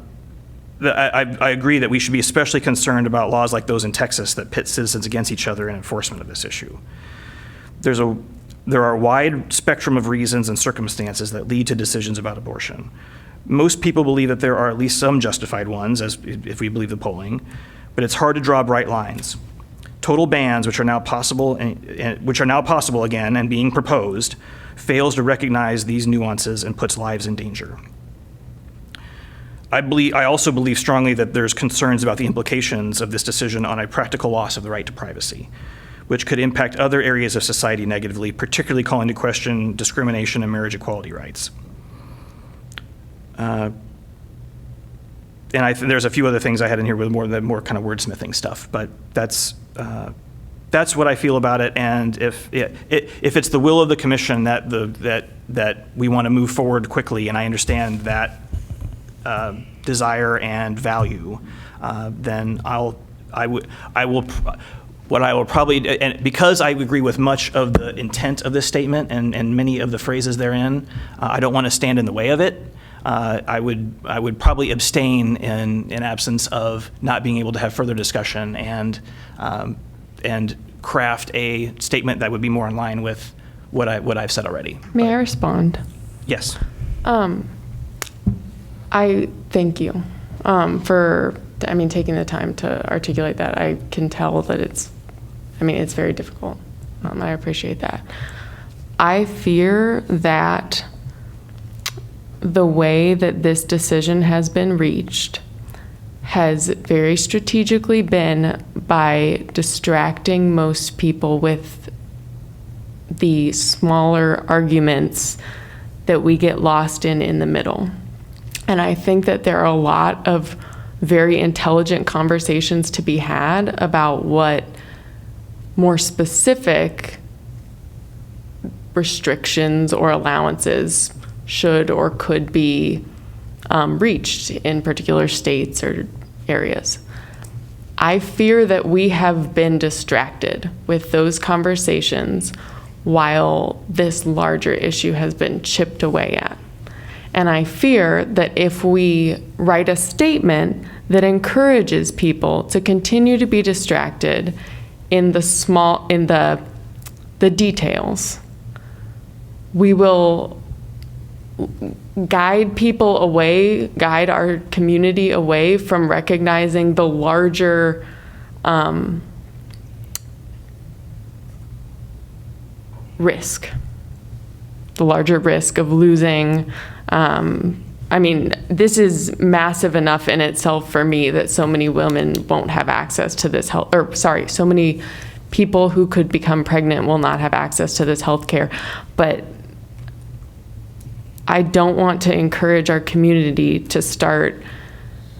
B: agree that we should be especially concerned about laws like those in Texas that pit citizens against each other in enforcement of this issue. There are a wide spectrum of reasons and circumstances that lead to decisions about abortion. Most people believe that there are at least some justified ones, as if we believe the polling, but it's hard to draw bright lines. Total bans, which are now possible again and being proposed, fails to recognize these nuances and puts lives in danger. I also believe strongly that there's concerns about the implications of this decision on a practical loss of the right to privacy, which could impact other areas of society negatively, particularly calling into question discrimination and marriage equality rights. And there's a few other things I had in here with more kind of wordsmithing stuff, but that's what I feel about it. And if it's the will of the commission that we want to move forward quickly, and I understand that desire and value, then I will probably, and because I agree with much of the intent of this statement and many of the phrases therein, I don't want to stand in the way of it. I would probably abstain in absence of not being able to have further discussion and craft a statement that would be more in line with what I've said already.
A: May I respond?
B: Yes.
A: I thank you for taking the time to articulate that. I can tell that it's very difficult. I appreciate that. I fear that the way that this decision has been reached has very strategically been by distracting most people with the smaller arguments that we get lost in the middle. And I think that there are a lot of very intelligent conversations to be had about what more specific restrictions or allowances should or could be reached in particular states or areas. I fear that we have been distracted with those conversations while this larger issue has been chipped away at. And I fear that if we write a statement that encourages people to continue to be distracted in the details, we will guide our community away from recognizing the larger risk of losing. This is massive enough in itself for me that so many women won't have access to this so many people who could become pregnant will not have access to this health care. But I don't want to encourage our community to start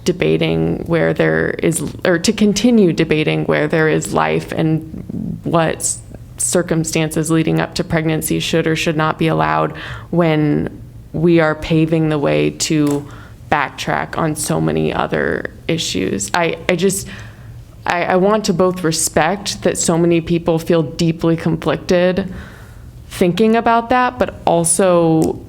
A: debating where there is, or to continue debating where there is life and what circumstances leading up to pregnancy should or should not be allowed, when we are paving the way to backtrack on so many other issues. I want to both respect that so many people feel deeply conflicted thinking about that, but also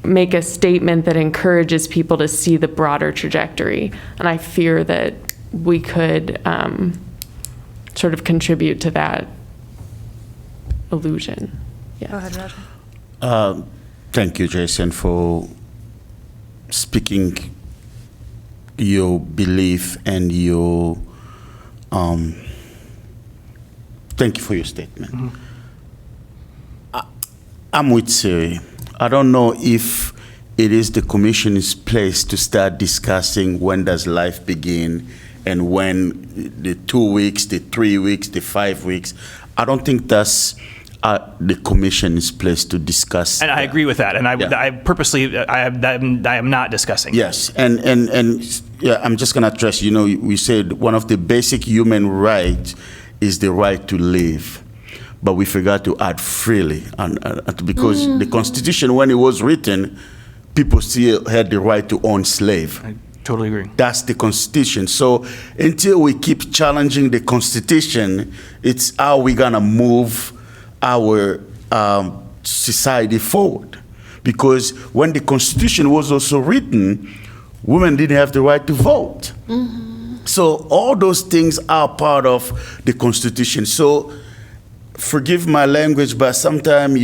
A: make a statement that encourages people to see the broader trajectory. And I fear that we could sort of contribute to that illusion. Yes.
C: Go ahead, Roger.
E: Thank you, Jason, for speaking your belief and your thank you for your statement. Mm-hmm. I'm with Siri. I don't know if it is the commission's place to start discussing when does life begin and when the 2 weeks, the 3 weeks, the 5 weeks. I don't think that's the commission's place to discuss.
B: And I agree with that. And I purposely, I am not discussing.
E: Yes, and yeah, I'm just gonna address, we said one of the basic human rights is the right to live. but we forgot to add freely, because the Constitution, when it was written, people still had the right to own slave.
B: I totally agree.
E: That's the Constitution. So until we keep challenging the Constitution, it's how we're gonna move our society forward. Because when the Constitution was also written, women didn't have the right to vote. So all those things are part of the Constitution. So forgive my language, but sometimes,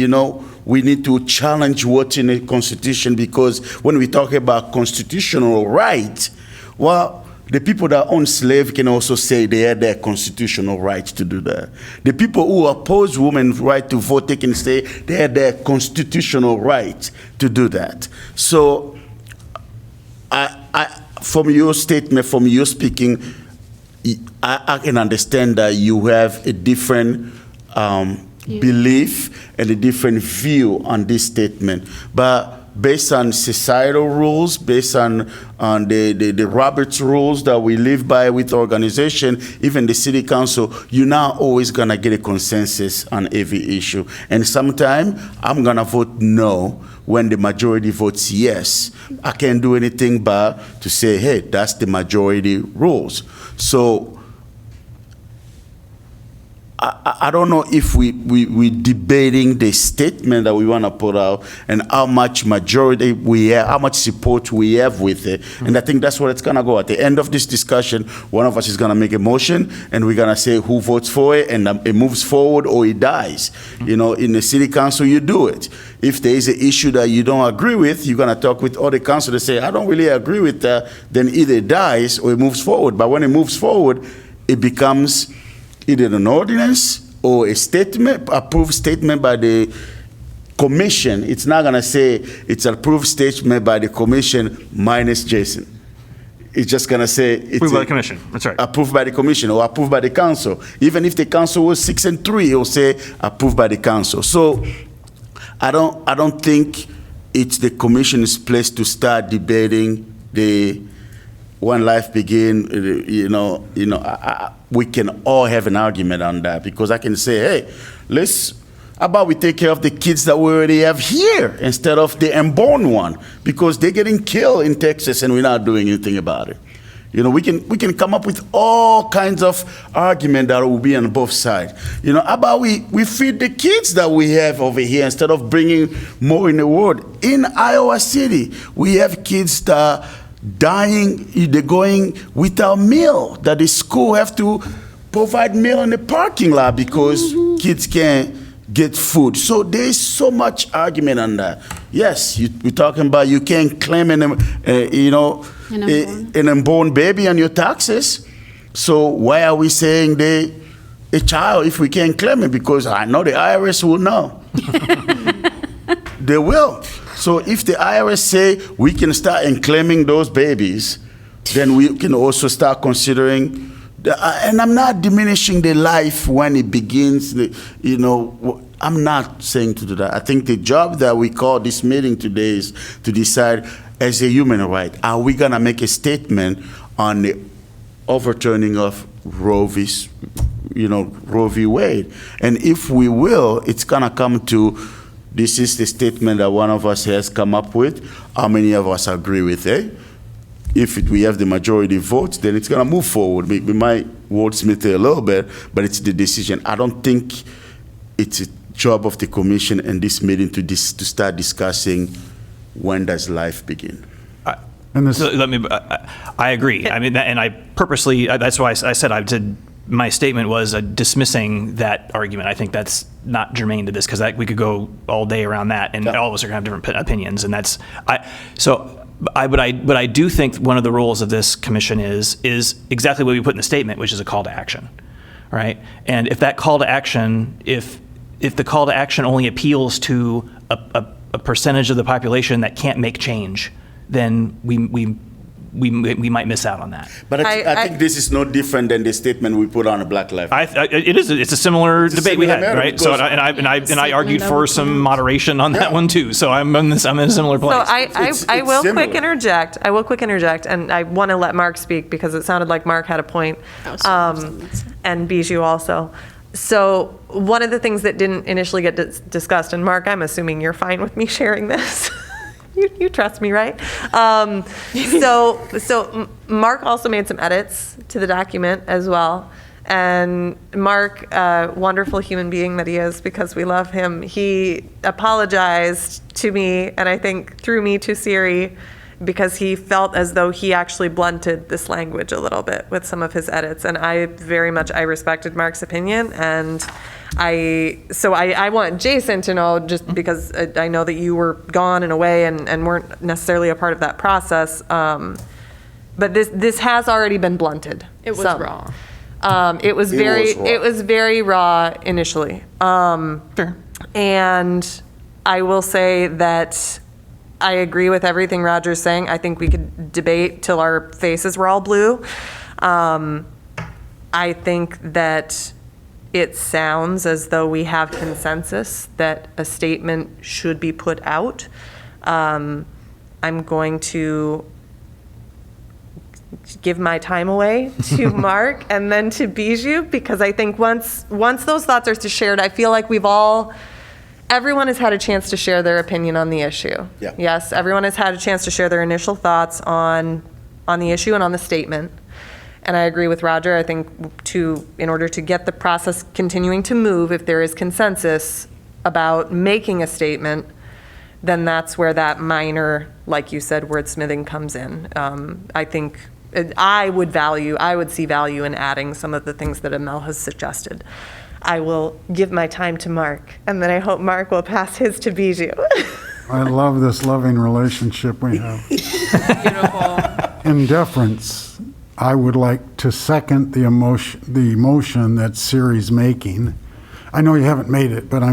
E: we need to challenge what's in the Constitution, because when we talk about constitutional rights, well, the people that own slaves can also say they had their constitutional right to do that. The people who oppose women's right to vote, they can say they had their constitutional right to do that. So, from your statement, from your speaking, I can understand that you have a different belief and a different view on this statement. But based on societal rules, based on the Roberts rules that we live by with organization, even the city council, you're not always gonna get a consensus on every issue. And sometimes I'm gonna vote no when the majority votes yes. I can't do anything but to say, hey, that's the majority rules. So I don't know if we debating the statement that we want to put out and how much majority we have, how much support we have with it. And I think that's what it's going to go. At the end of this discussion, one of us is going to make a motion and we're going to say who votes for it, and it moves forward or it dies. In the city council, you do it. If there is an issue that you don't agree with, you're going to talk with other councilors, say, I don't really agree with that. Then either it dies or it moves forward. But when it moves forward, it becomes either an ordinance or a statement, approved statement by the commission. It's not gonna say it's an approved statement by the commission minus Jason. It's just gonna say it's
B: Approved by the commission, that's right.
E: Approved by the commission or approved by the council. Even if the council was 6-3, it'll say approved by the council. So I don't think it's the commission's place to start debating the when life begin, we can all have an argument on that, because I can say, hey, how about we take care of the kids that we already have here instead of the unborn one, because they're getting killed in Texas and we're not doing anything about it. We can come up with all kinds of argument that will be on both sides. How about we feed the kids that we have over here instead of bringing more in the world. In Iowa City, we have kids that dying, they're going without meal, that the school have to provide meal in the parking lot because kids can't get food. So there's so much argument on that. Yes, we're talking about you can't claim an unborn baby on your taxes. So why are we saying a child if we can't claim it? Because I know the IRS will know. They will. So if the IRS say we can start claiming those babies, then we can also start considering, and I'm not diminishing the life when it begins, I'm not saying to do that. I think the job that we call this meeting today is to decide as a human right, are we gonna make a statement on the overturning of Roe v. Wade? And if we will, it's gonna come to, this is the statement that one of us has come up with. How many of us agree with it? If we have the majority votes, then it's going to move forward. We might wordsmith it a little bit, but it's the decision. I don't think it's a job of the commission and this meeting to start discussing when does life begin.
B: I agree. I mean, and I purposely, that's why I said my statement was dismissing that argument. I think that's not germane to this, because we could go all day around that, and all of us are going to have different opinions, and but I do think one of the roles of this commission is exactly what we put in the statement, which is a call to action, right? And if that call to action, if the call to action only appeals to a percentage of the population that can't make change, then we might miss out on that.
E: But I think this is no different than the statement we put on a Black Lives Matter.
B: It is. It's a similar debate we had, right? So I argued for some moderation on that one too. So I'm in a similar place.
C: So I will quick interject. And I want to let Mark speak because it sounded like Mark had a point, and Bijou also. So one of the things that didn't initially get discussed, and Mark, I'm assuming you're fine with me sharing this. You trust me, right? So Mark also made some edits to the document as well. And Mark, wonderful human being that he is, because we love him, he apologized to me, and I think through me to Siri, because he felt as though he actually blunted this language a little bit with some of his edits. And I respected Mark's opinion, and I want Jason to know, just because I know that you were gone and away and weren't necessarily a part of that process, but this has already been blunted.
A: It was raw.
C: It was very raw initially.
B: Sure.
C: And I will say that I agree with everything Roger's saying. I think we could debate till our faces were all blue. I think that it sounds as though we have consensus that a statement should be put out. I'm going to give my time away to Mark and then to Bijou, because I think once those thoughts are shared, I feel like everyone has had a chance to share their opinion on the issue.
E: Yeah.
C: Yes, everyone has had a chance to share their initial thoughts on the issue and on the statement. And I agree with Roger. I think in order to get the process continuing to move, if there is consensus about making a statement, then that's where that minor, like you said, wordsmithing comes in. I think I would see value in adding some of the things that Amel has suggested. I will give my time to Mark, and then I hope Mark will pass his to Bijou.
F: I love this loving relationship we have.
A: Beautiful.
F: In deference, I would like to second the motion that Siri's making. I know you haven't made it, but I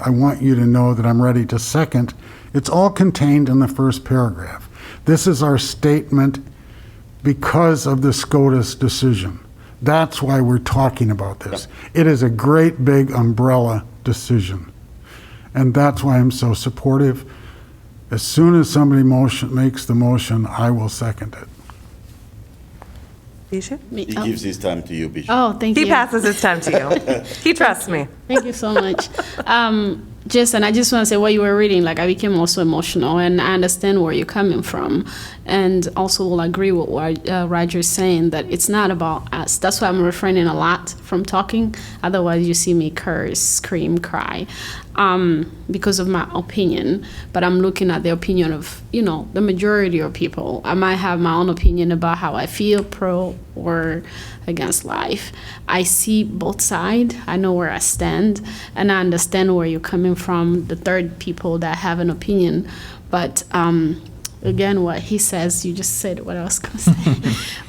F: want you to know that I'm ready to second. It's all contained in the first paragraph. This is our statement because of the SCOTUS decision. That's why we're talking about this. It is a great big umbrella decision. And that's why I'm so supportive. As soon as somebody makes the motion, I will second it.
C: Bijou?
E: He gives his time to you, Bishop.
H: Oh, thank you.
C: He passes his time to you. He trusts me.
H: Thank you so much. Jason, I just want to say what you were reading, like I became also emotional, and I understand where you're coming from. And also will agree with what Roger's saying, that it's not about us. That's why I'm refraining a lot from talking. Otherwise, you see me curse, scream, cry, because of my opinion. But I'm looking at the opinion of, the majority of people. I might have my own opinion about how I feel, pro or against life. I see both sides. I know where I stand, and I understand where you're coming from, the third people that have an opinion. But again, what he says, you just said what I was going to say.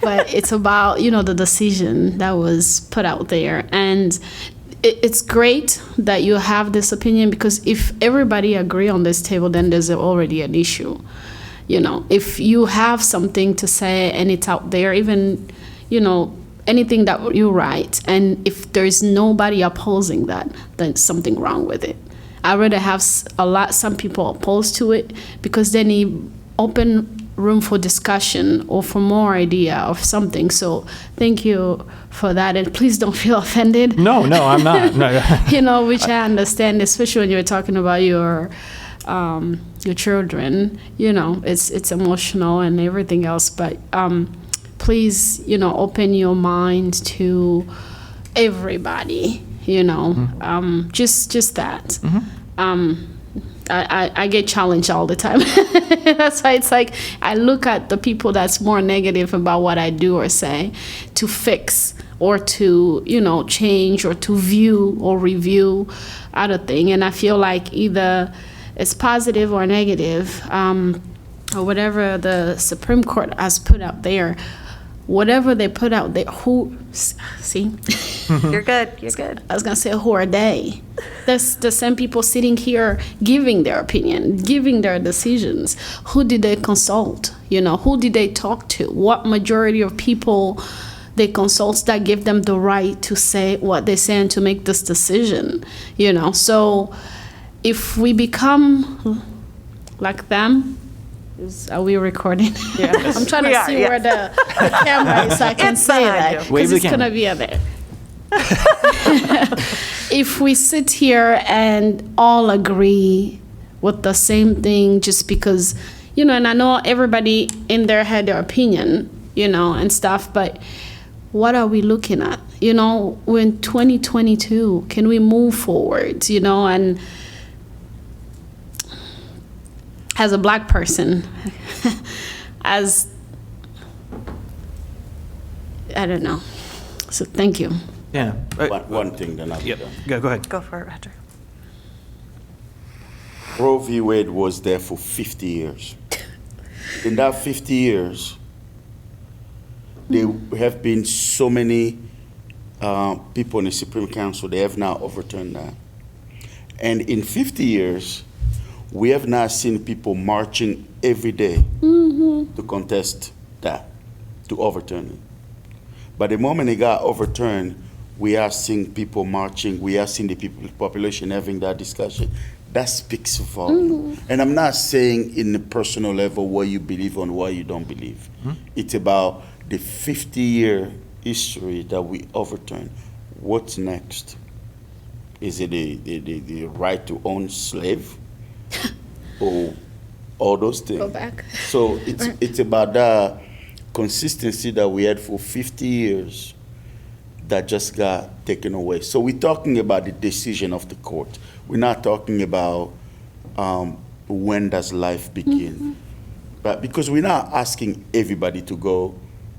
H: But it's about, the decision that was put out there. And it's great that you have this opinion, because if everybody agree on this table, then there's already an issue. If you have something to say and it's out there, even, anything that you write, and if there's nobody opposing that, then something wrong with it. I'd rather have some people opposed to it, because then you open room for discussion or for more idea of something. So thank you for that, and please don't feel offended.
B: No, I'm not. No.
H: Which I understand, especially when you're talking about your children. It's emotional and everything else, but please, open your mind to everybody. Just that.
B: Mm-hmm.
H: I get challenged all the time. That's why it's like I look at the people that's more negative about what I do or say to fix or to, change or to view or review other thing. And I feel like either it's positive or negative, or whatever the Supreme Court has put out there. Whatever they put out there, see?
C: You're good. You're good.
H: I was going to say, who are they? There's the same people sitting here giving their opinion, giving their decisions. Who did they consult? Who did they talk to? What majority of people they consult that give them the right to say what they say and to make this decision? So if we become like them, are we recording?
C: Yes.
H: I'm trying to see where the camera is so I can
C: It's
H: say
C: behind
H: that,
C: you.
H: because
B: Wave the
H: it's going to
B: camera.
H: be a bit. if we sit here and all agree with the same thing just because, and I know everybody in there had their opinion, and stuff, but what are we looking at? We're in 2022. Can we move forward, and as a Black person, I don't know. So thank you.
B: Yeah.
E: One thing, then I'll be
B: Yep.
E: done.
B: Go ahead.
C: Go for it, Patrick.
E: Roe v. Wade was there for 50 years. In that 50 years, there have been so many people in the Supreme Council, they have now overturned that. And in 50 years, we have now seen people marching every day to contest that, to overturn it. But the moment it got overturned, we are seeing people marching, we are seeing the population having that discussion. That speaks volume. And I'm not saying in the personal level what you believe and what you don't believe. It's about the 50-year history that we overturned. What's next? Is it the right to own slave? Or all those things?
H: Go back.
E: So it's about that consistency that we had for 50 years that just got taken away. So we're talking about the decision of the court. We're not talking about when does life begin. But because we're not asking everybody to go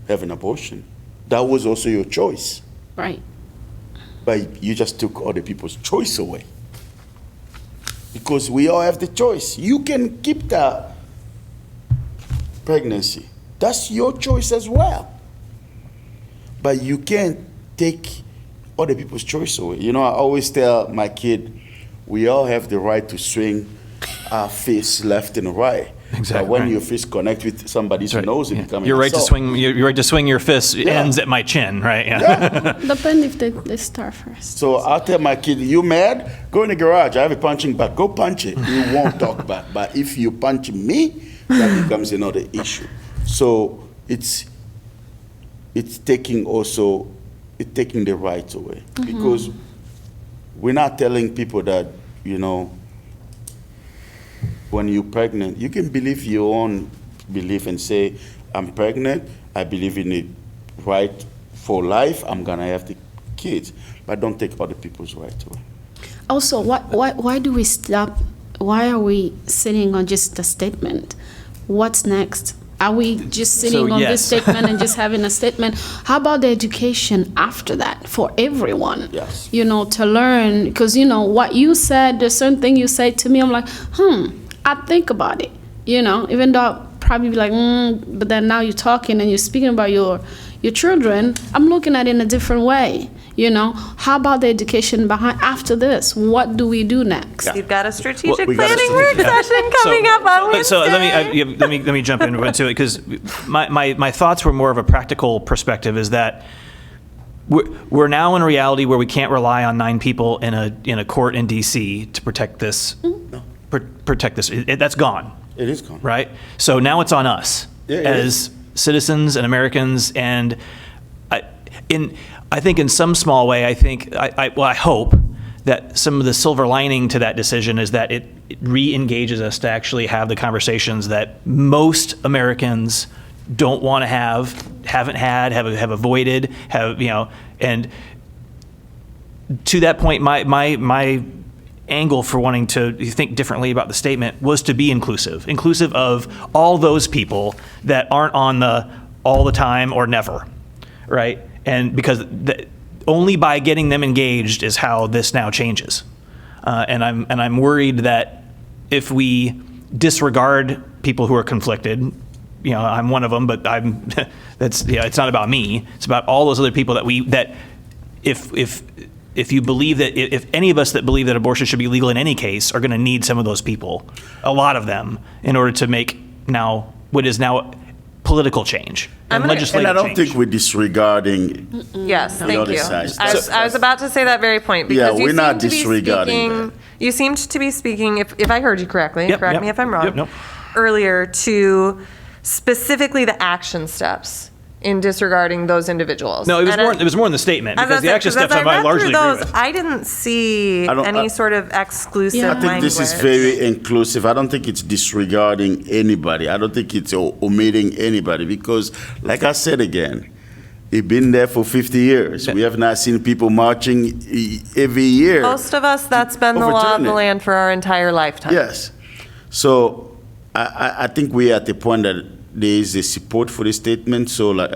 E: have an abortion. That was also your choice.
H: Right.
E: But you just took other people's choice away. Because we all have the choice. You can keep that pregnancy. That's your choice as well. But you can't take other people's choice away. I always tell my kid, we all have the right to swing our fist left and right.
B: Exactly.
E: But when
B: right.
E: your fist connect with somebody's
B: Right.
E: nose, it
B: Yeah.
E: becomes
B: You're right to
E: assault.
B: swing. You're right to swing your fist. Ends at my chin, right? Yeah.
H: Depend if they start first.
E: So I'll tell my kid, you mad? Go in the garage. I have a punching bag. Go punch it. You won't talk back. But if you punch me, that becomes another issue. So it's taking the rights away. Because we're not telling people that, when you're pregnant, you can believe your own belief and say, I'm pregnant, I believe in the right for life, I'm gonna have the kids. But don't take other people's rights away.
H: Also, why do we stop? Why are we sitting on just a statement? What's next? Are we just sitting on this statement and just having a statement? How about the education after that for everyone?
E: Yes.
H: To learn, because what you said, there's certain thing you said to me, I'm like, I think about it. Even though I'll probably be like, but then now you're talking and you're speaking about your children, I'm looking at it in a different way. How about the education behind after this? What do we do next?
E: Yeah.
C: You've got a strategic
E: we got a
C: planning work
E: strategic-
C: session coming up on Wednesday.
B: So let me jump into it because my thoughts were more of a practical perspective. Is that we're now in a reality where we can't rely on 9 people in a court in D.C. to protect this. Protect this. That's gone.
E: It is gone.
B: Right. So now it's on us as citizens and Americans, and I think in some small way, I hope that some of the silver lining to that decision is that it re-engages us to actually have the conversations that most Americans don't want to haven't had, have avoided, and to that point, my angle for wanting to think differently about the statement was to be inclusive of all those people that aren't on the all the time or never, right? And because only by getting them engaged is how this now changes. And I'm worried that if we disregard people who are conflicted, I'm one of them, but it's not about me. It's about all those other people that if you believe that, if any of us that believe that abortion should be legal in any case are going to need some of those people, a lot of them, in order to make now what is now political change and legislative
E: And I don't
B: change.
E: think we're disregarding
C: Yes,
E: the
C: thank
E: other
C: you.
E: side.
C: I was about to say that very point because
E: Yeah,
C: you
E: we're not
C: seemed to be
E: disregarding
C: speaking.
E: that.
C: You seemed to be speaking, if I heard you correctly, correct me if I'm wrong.
B: Yep, nope.
C: Earlier to specifically the action steps in disregarding those individuals.
B: No, it was
C: And
B: more. It was more in the statement
C: as I
B: because the
C: said,
B: action
C: 'cause as
B: steps I might
C: read
B: largely
C: through
B: agree
C: those,
B: with.
C: I didn't see
E: I don't-
C: any sort of exclusive
H: Yeah.
E: I think
C: language.
E: this is very inclusive. I don't think it's disregarding anybody. I don't think it's omitting anybody because, like I said again, it's been there for 50 years. We have not seen people marching every year.
C: Most of us, that's been the law of
E: Overturn
C: the
E: it.
C: land for our entire lifetime.
E: Yes. So I think we're at the point that there is a support for the statement. So like,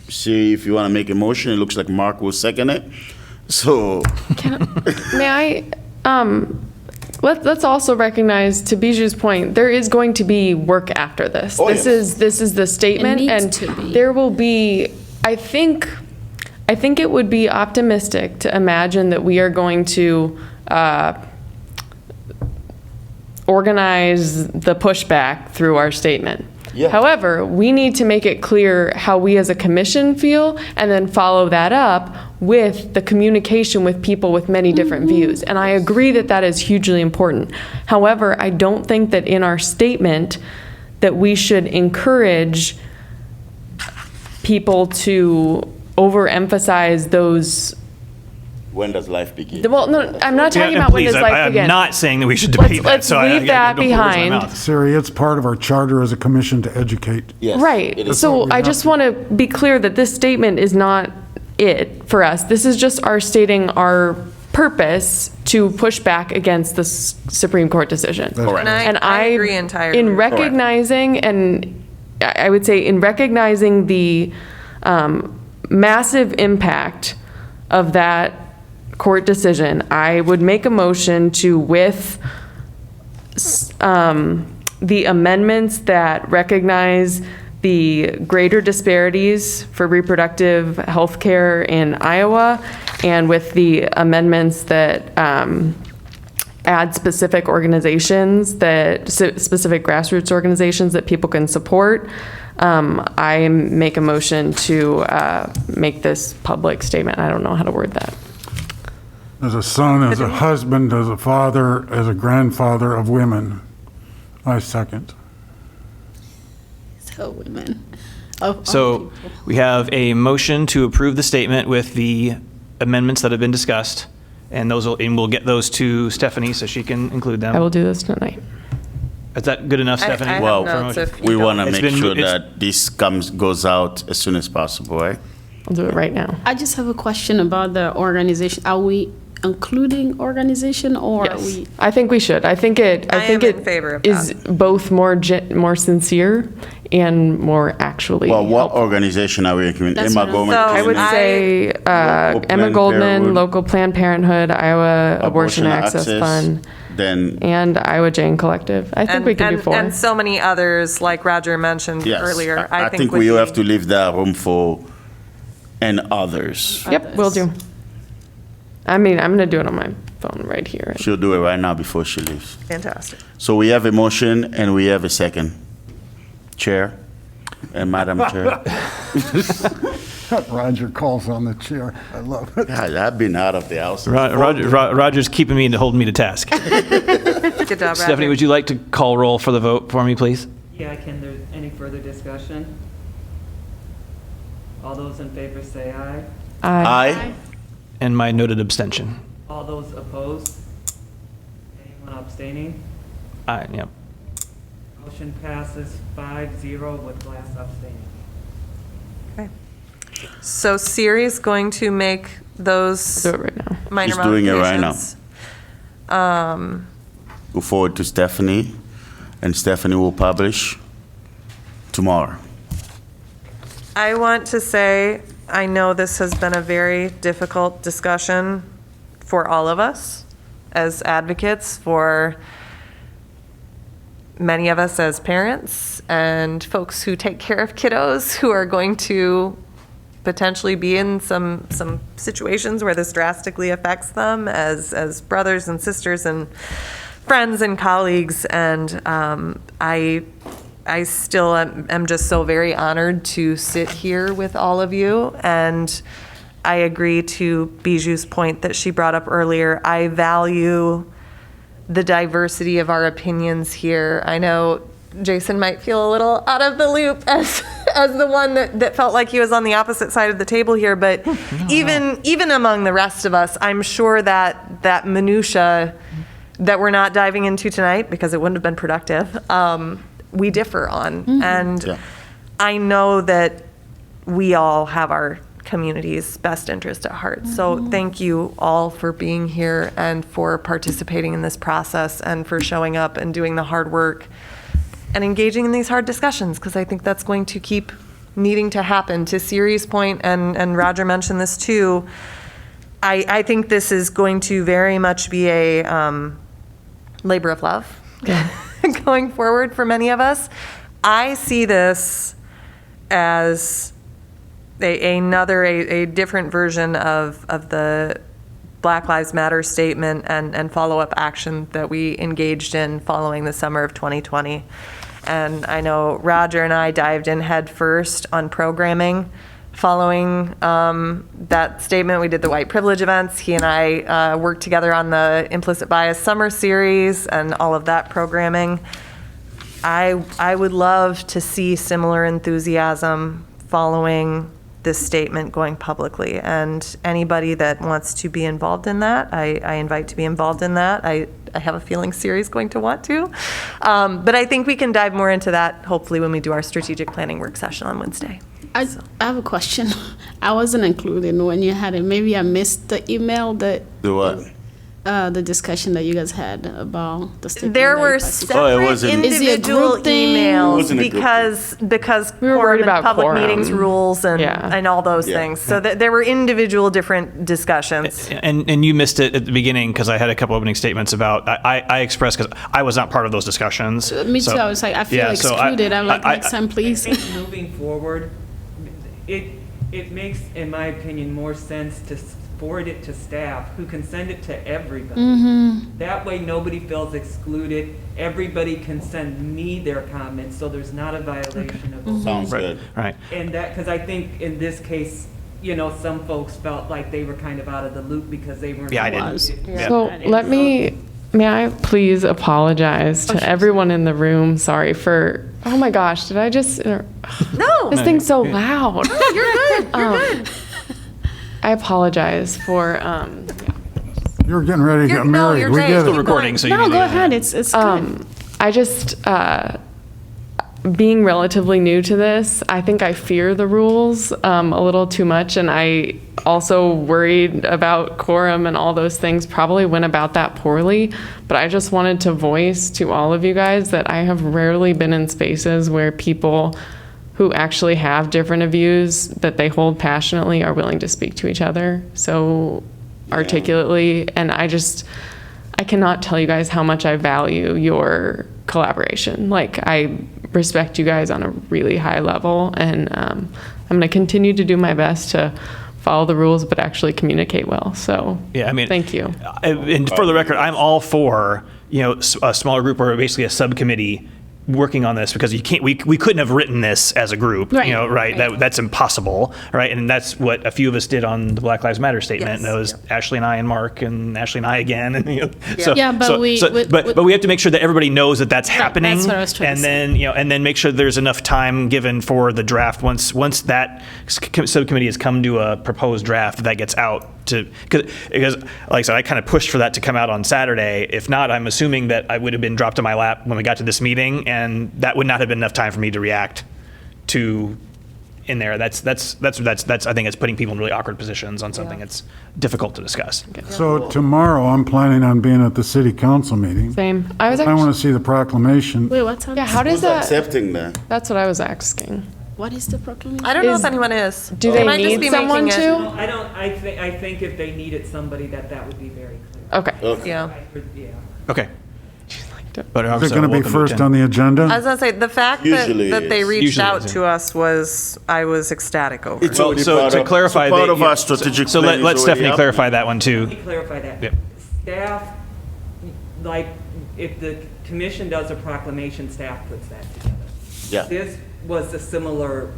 E: see if you want to make a motion. It looks like Mark will second it. So
A: May I, let's also recognize, to Biju's point, there is going to be work after this.
E: Oh,
A: This
E: yes.
A: is the statement,
H: needs
A: and
H: to be.
A: there will be, I think it would be optimistic to imagine that we are going to organize the pushback through our statement.
E: Yeah.
A: However, we need to make it clear how we as a commission feel and then follow that up with the communication with people with many different views. And I agree that that is hugely important. However, I don't think that in our statement that we should encourage people to overemphasize those.
E: when does life begin?
A: Well, no, I'm not talking
B: Yeah,
A: about when
B: please,
A: does life
B: I'm
A: begin.
B: not saying that we should debate that.
A: Let's
B: so
A: leave that
B: don't put words in my
A: behind.
B: mouth.
F: Siri, it's part of our charter as a commission to educate.
E: Yes, it
A: Right.
E: is.
A: So I just want to be clear that this statement is not it for us. This is just our stating our purpose to push back against the Supreme Court decision.
E: Correct.
C: And I agree entirely.
A: In recognizing, and I would say in recognizing the massive impact of that court decision, I would make a motion to, with the amendments that recognize the greater disparities for reproductive health care in Iowa, and with the amendments that add specific organizations, specific grassroots organizations that people can support, I make a motion to make this public statement. I don't know how to word that.
F: As a son, as a husband, as a father, as a grandfather of women, I second.
H: So women. Of
B: So
H: all people.
B: we have a motion to approve the statement with the amendments that have been discussed, and we'll get those to Stephanie so she can include them.
A: I will do this tonight.
B: Is that good enough,
C: I
B: Stephanie?
C: have
E: Well,
C: notes if you
E: we
C: don't.
E: want to
B: It's
E: make
B: been-
E: sure
B: it's-
E: that this goes out as soon as possible, right?
A: I'll do it right now.
H: I just have a question about the organization. Are we including organization or are
A: Yes,
H: we?
A: I think we should. I think it
C: am in favor of
A: is both more sincere and more actually
E: Well, what
A: helpful.
E: organization are we recommending?
H: That's
E: Emma
H: what I'm-
E: Goldman?
C: So,
A: I would
C: I-
A: say
E: Local
A: Emma
E: Planned
A: Goldman,
E: Parenthood.
A: Local Planned Parenthood, Iowa Abortion Access Fund,
E: Then,
A: and Iowa Jane Collective. I think we can do four.
C: And so many others, like Roger mentioned
E: yes.
C: earlier.
E: I think
C: would
E: we
C: be-
E: have to leave that room for and others.
A: Yep, will do. I mean, I'm going to do it on my phone right here.
E: She'll do it right now before she leaves.
C: Fantastic.
E: So we have a motion and we have a second. Chair and Madam Chair.
F: Roger calls on the chair. I love it.
E: God, I've been out of the house.
B: Roger's keeping me and holding me to task.
C: Good job,
B: Stephanie,
C: Roger.
B: would you like to call roll for the vote for me, please?
D: Yeah, can there any further discussion? All those in favor say aye.
E: Aye.
B: And my noted abstention.
D: All those opposed? Anyone abstaining?
B: Aye, yep.
D: Motion passes 5-0 with Glass abstaining.
C: So Siri's going to make those
A: Do it right now.
C: minor
E: She's doing it right now.
C: modifications.
E: Go forward to Stephanie, and Stephanie will publish tomorrow.
C: I want to say, I know this has been a very difficult discussion for all of us as advocates, for many of us as parents and folks who take care of kiddos who are going to potentially be in some situations where this drastically affects them as brothers and sisters and friends and colleagues. And I still am just so very honored to sit here with all of you. And I agree to Biju's point that she brought up earlier. I value the diversity of our opinions here. I know Jason might feel a little out of the loop as as the one that felt like he was on the opposite side of the table here, but even among the rest of us, I'm sure that minutia that we're not diving into tonight because it wouldn't have been productive, we differ on. And I know that we all have our community's best interest at heart. So thank you all for being here and for participating in this process and for showing up and doing the hard work and engaging in these hard discussions, because I think that's going to keep needing to happen. To Siri's point, and Roger mentioned this too, I think this is going to very much be a labor of love going forward for many of us. I see this as a different version of the Black Lives Matter statement and follow-up action that we engaged in following the summer of 2020. And I know Roger and I dived in head first on programming following that statement. We did the white privilege events. He and I worked together on the implicit bias summer series and all of that programming. I would love to see similar enthusiasm following this statement going publicly, and anybody that wants to be involved in that, I invite to be involved in that. I have a feeling Siri's going to want to, but I think we can dive more into that hopefully when we do our strategic planning work session on Wednesday.
H: I have a question. I wasn't included when you had it. Maybe I missed the email that
E: The what?
H: the discussion that you guys had about the statement.
C: There
H: that
C: were
H: you passed.
C: separate
E: Is it a
C: individual
H: group thing?
E: It
C: emails
E: wasn't a group
C: because
A: We were worried
C: quorum and
A: about
C: public
A: quorum.
C: meetings rules and
A: Yeah.
C: and all those
E: Yeah.
C: things. So there were individual different discussions.
B: And you missed it at the beginning because I had a couple opening statements about, I expressed, because I was not part of those discussions.
H: Me too.
B: So-
H: I was like, I feel
B: yeah, so
H: excluded. I'm like,
B: I-
H: next time, please.
D: I think moving forward, it makes, in my opinion, more sense to forward it to staff, who can send it to everybody. That way, nobody feels excluded. Everybody can send me their comments, so there's not a violation of the
E: Sounds
B: Right,
E: good.
B: right.
D: And that, because I think in this case, you know, some folks felt like they were kind of out of the loop because they weren't.
B: Yeah, I didn't.
H: Was.
B: Yeah.
A: So may I please apologize to everyone in the room? Sorry for, oh my gosh, did I just,
C: No,
A: this thing's so loud.
C: you're good. You're good.
A: I apologize for,
F: You're getting ready to get
C: No,
F: married.
C: you're
F: We
C: great.
F: get
B: Still
F: it.
B: recording, so you
H: No,
B: need
H: go
B: to-
H: ahead. It's good.
A: I just, being relatively new to this, I think I fear the rules a little too much, and I also worried about quorum and all those things, probably went about that poorly, but I just wanted to voice to all of you guys that I have rarely been in spaces where people who actually have different views that they hold passionately are willing to speak to each other so articulately, and I cannot tell you guys how much I value your collaboration. Like, I respect you guys on a really high level, and I'm going to continue to do my best to follow the rules, but actually communicate well. So,
B: Yeah, I mean,
A: thank you.
B: And for the record, I'm all for, a smaller group or basically a subcommittee working on this, because we couldn't have written this as a group,
H: Right.
B: right? That's impossible, right? And that's what a few of us did on the Black Lives Matter statement.
C: Yes.
B: And that was Ashley and I and Mark and Ashley and I again. And,
H: Yeah, but
B: but we have to make sure that everybody knows that that's happening.
H: that's what I was trying to say.
B: And then make sure there's enough time given for the draft once that subcommittee has come to a proposed draft that gets out to, because like I said, I kind of pushed for that to come out on Saturday. If not, I'm assuming that I would have been dropped in my lap when we got to this meeting, and that would not have been enough time for me to react to in there. That's I think it's putting people in really awkward positions on something that's difficult to discuss.
F: So tomorrow, I'm planning on being at the city council meeting.
A: Same. I was
F: I want
A: actually,
F: to see the proclamation.
H: Wait, what's on?
A: yeah, how does
E: Who's
A: that,
E: accepting that?
A: that's what I was asking.
H: What is the proclamation?
C: I don't know
A: Is-
C: if anyone is.
A: Do they
C: might just
A: need
C: be
A: someone
C: making it-
A: to?
D: I think if they needed somebody, that would be very clear.
A: Okay.
E: Okay.
C: Yeah.
D: Yeah.
B: Okay. But
F: Is it going to be first on the agenda?
C: I was gonna say, the fact
E: Usually
C: that they
E: is.
C: reached
B: Usually
C: out
B: is,
C: to us I was ecstatic over.
E: It's
B: Well,
E: already
B: so
E: part
B: to
E: of-
B: clarify,
E: so part
B: that-
E: of our strategic
B: So
E: plan
B: let
E: is
B: Stephanie
E: already
B: clarify
E: happening.
B: that one too.
D: Let me clarify that.
B: Yep.
D: Staff, like, if the commission does a proclamation, staff puts that together.
E: Yeah.
D: This was a similar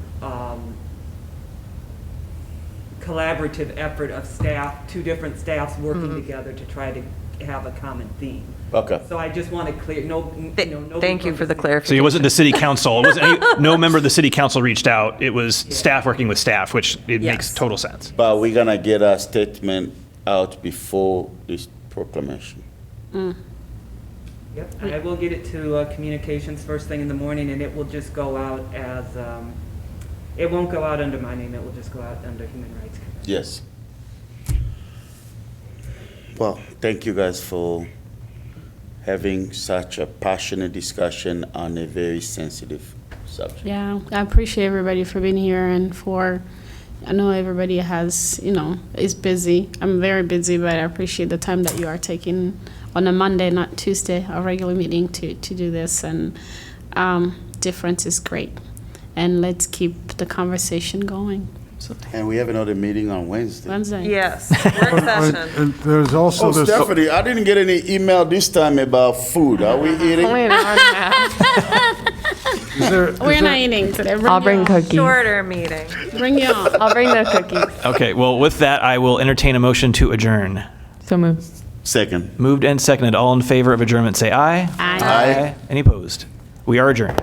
D: collaborative effort of staff, two different staffs working together to try to have a common theme.
E: Okay.
D: So I just want to clear, nobody
C: Thank you for the
D: from
C: clarification.
B: So it wasn't the city council, it wasn't no member of the city council reached out, it was staff working with staff, which it makes
C: Yes.
B: total sense.
E: But we're gonna get a statement out before this proclamation.
D: Yep, I will get it to communications first thing in the morning, and it will just go out as, it won't go out under my name, it will just go out under Human Rights Commission.
E: Yes. Well, thank you guys for having such a passionate discussion on a very sensitive subject.
H: Yeah, I appreciate everybody for being here and I know everybody has, is busy. I'm very busy, but I appreciate the time that you are taking on a Monday, not Tuesday, a regular meeting to do this. And difference is great. And let's keep the conversation going.
E: And we have another meeting on Wednesday.
H: Wednesday.
C: Yes, work session.
F: And there's also
E: Oh,
F: this.
E: Stephanie, I didn't get any email this time about food. Are we eating?
A: Only an hour and a half.
H: We're not eating today.
A: I'll bring cookies.
C: Shorter meeting.
H: Bring you on.
A: I'll bring the cookies.
B: Okay, well, with that, I will entertain a motion to adjourn.
A: So moved.
E: Second.
B: Moved and seconded. All in favor of adjournment, say aye.
H: Aye.
E: Aye.
B: Any opposed? We are adjourned.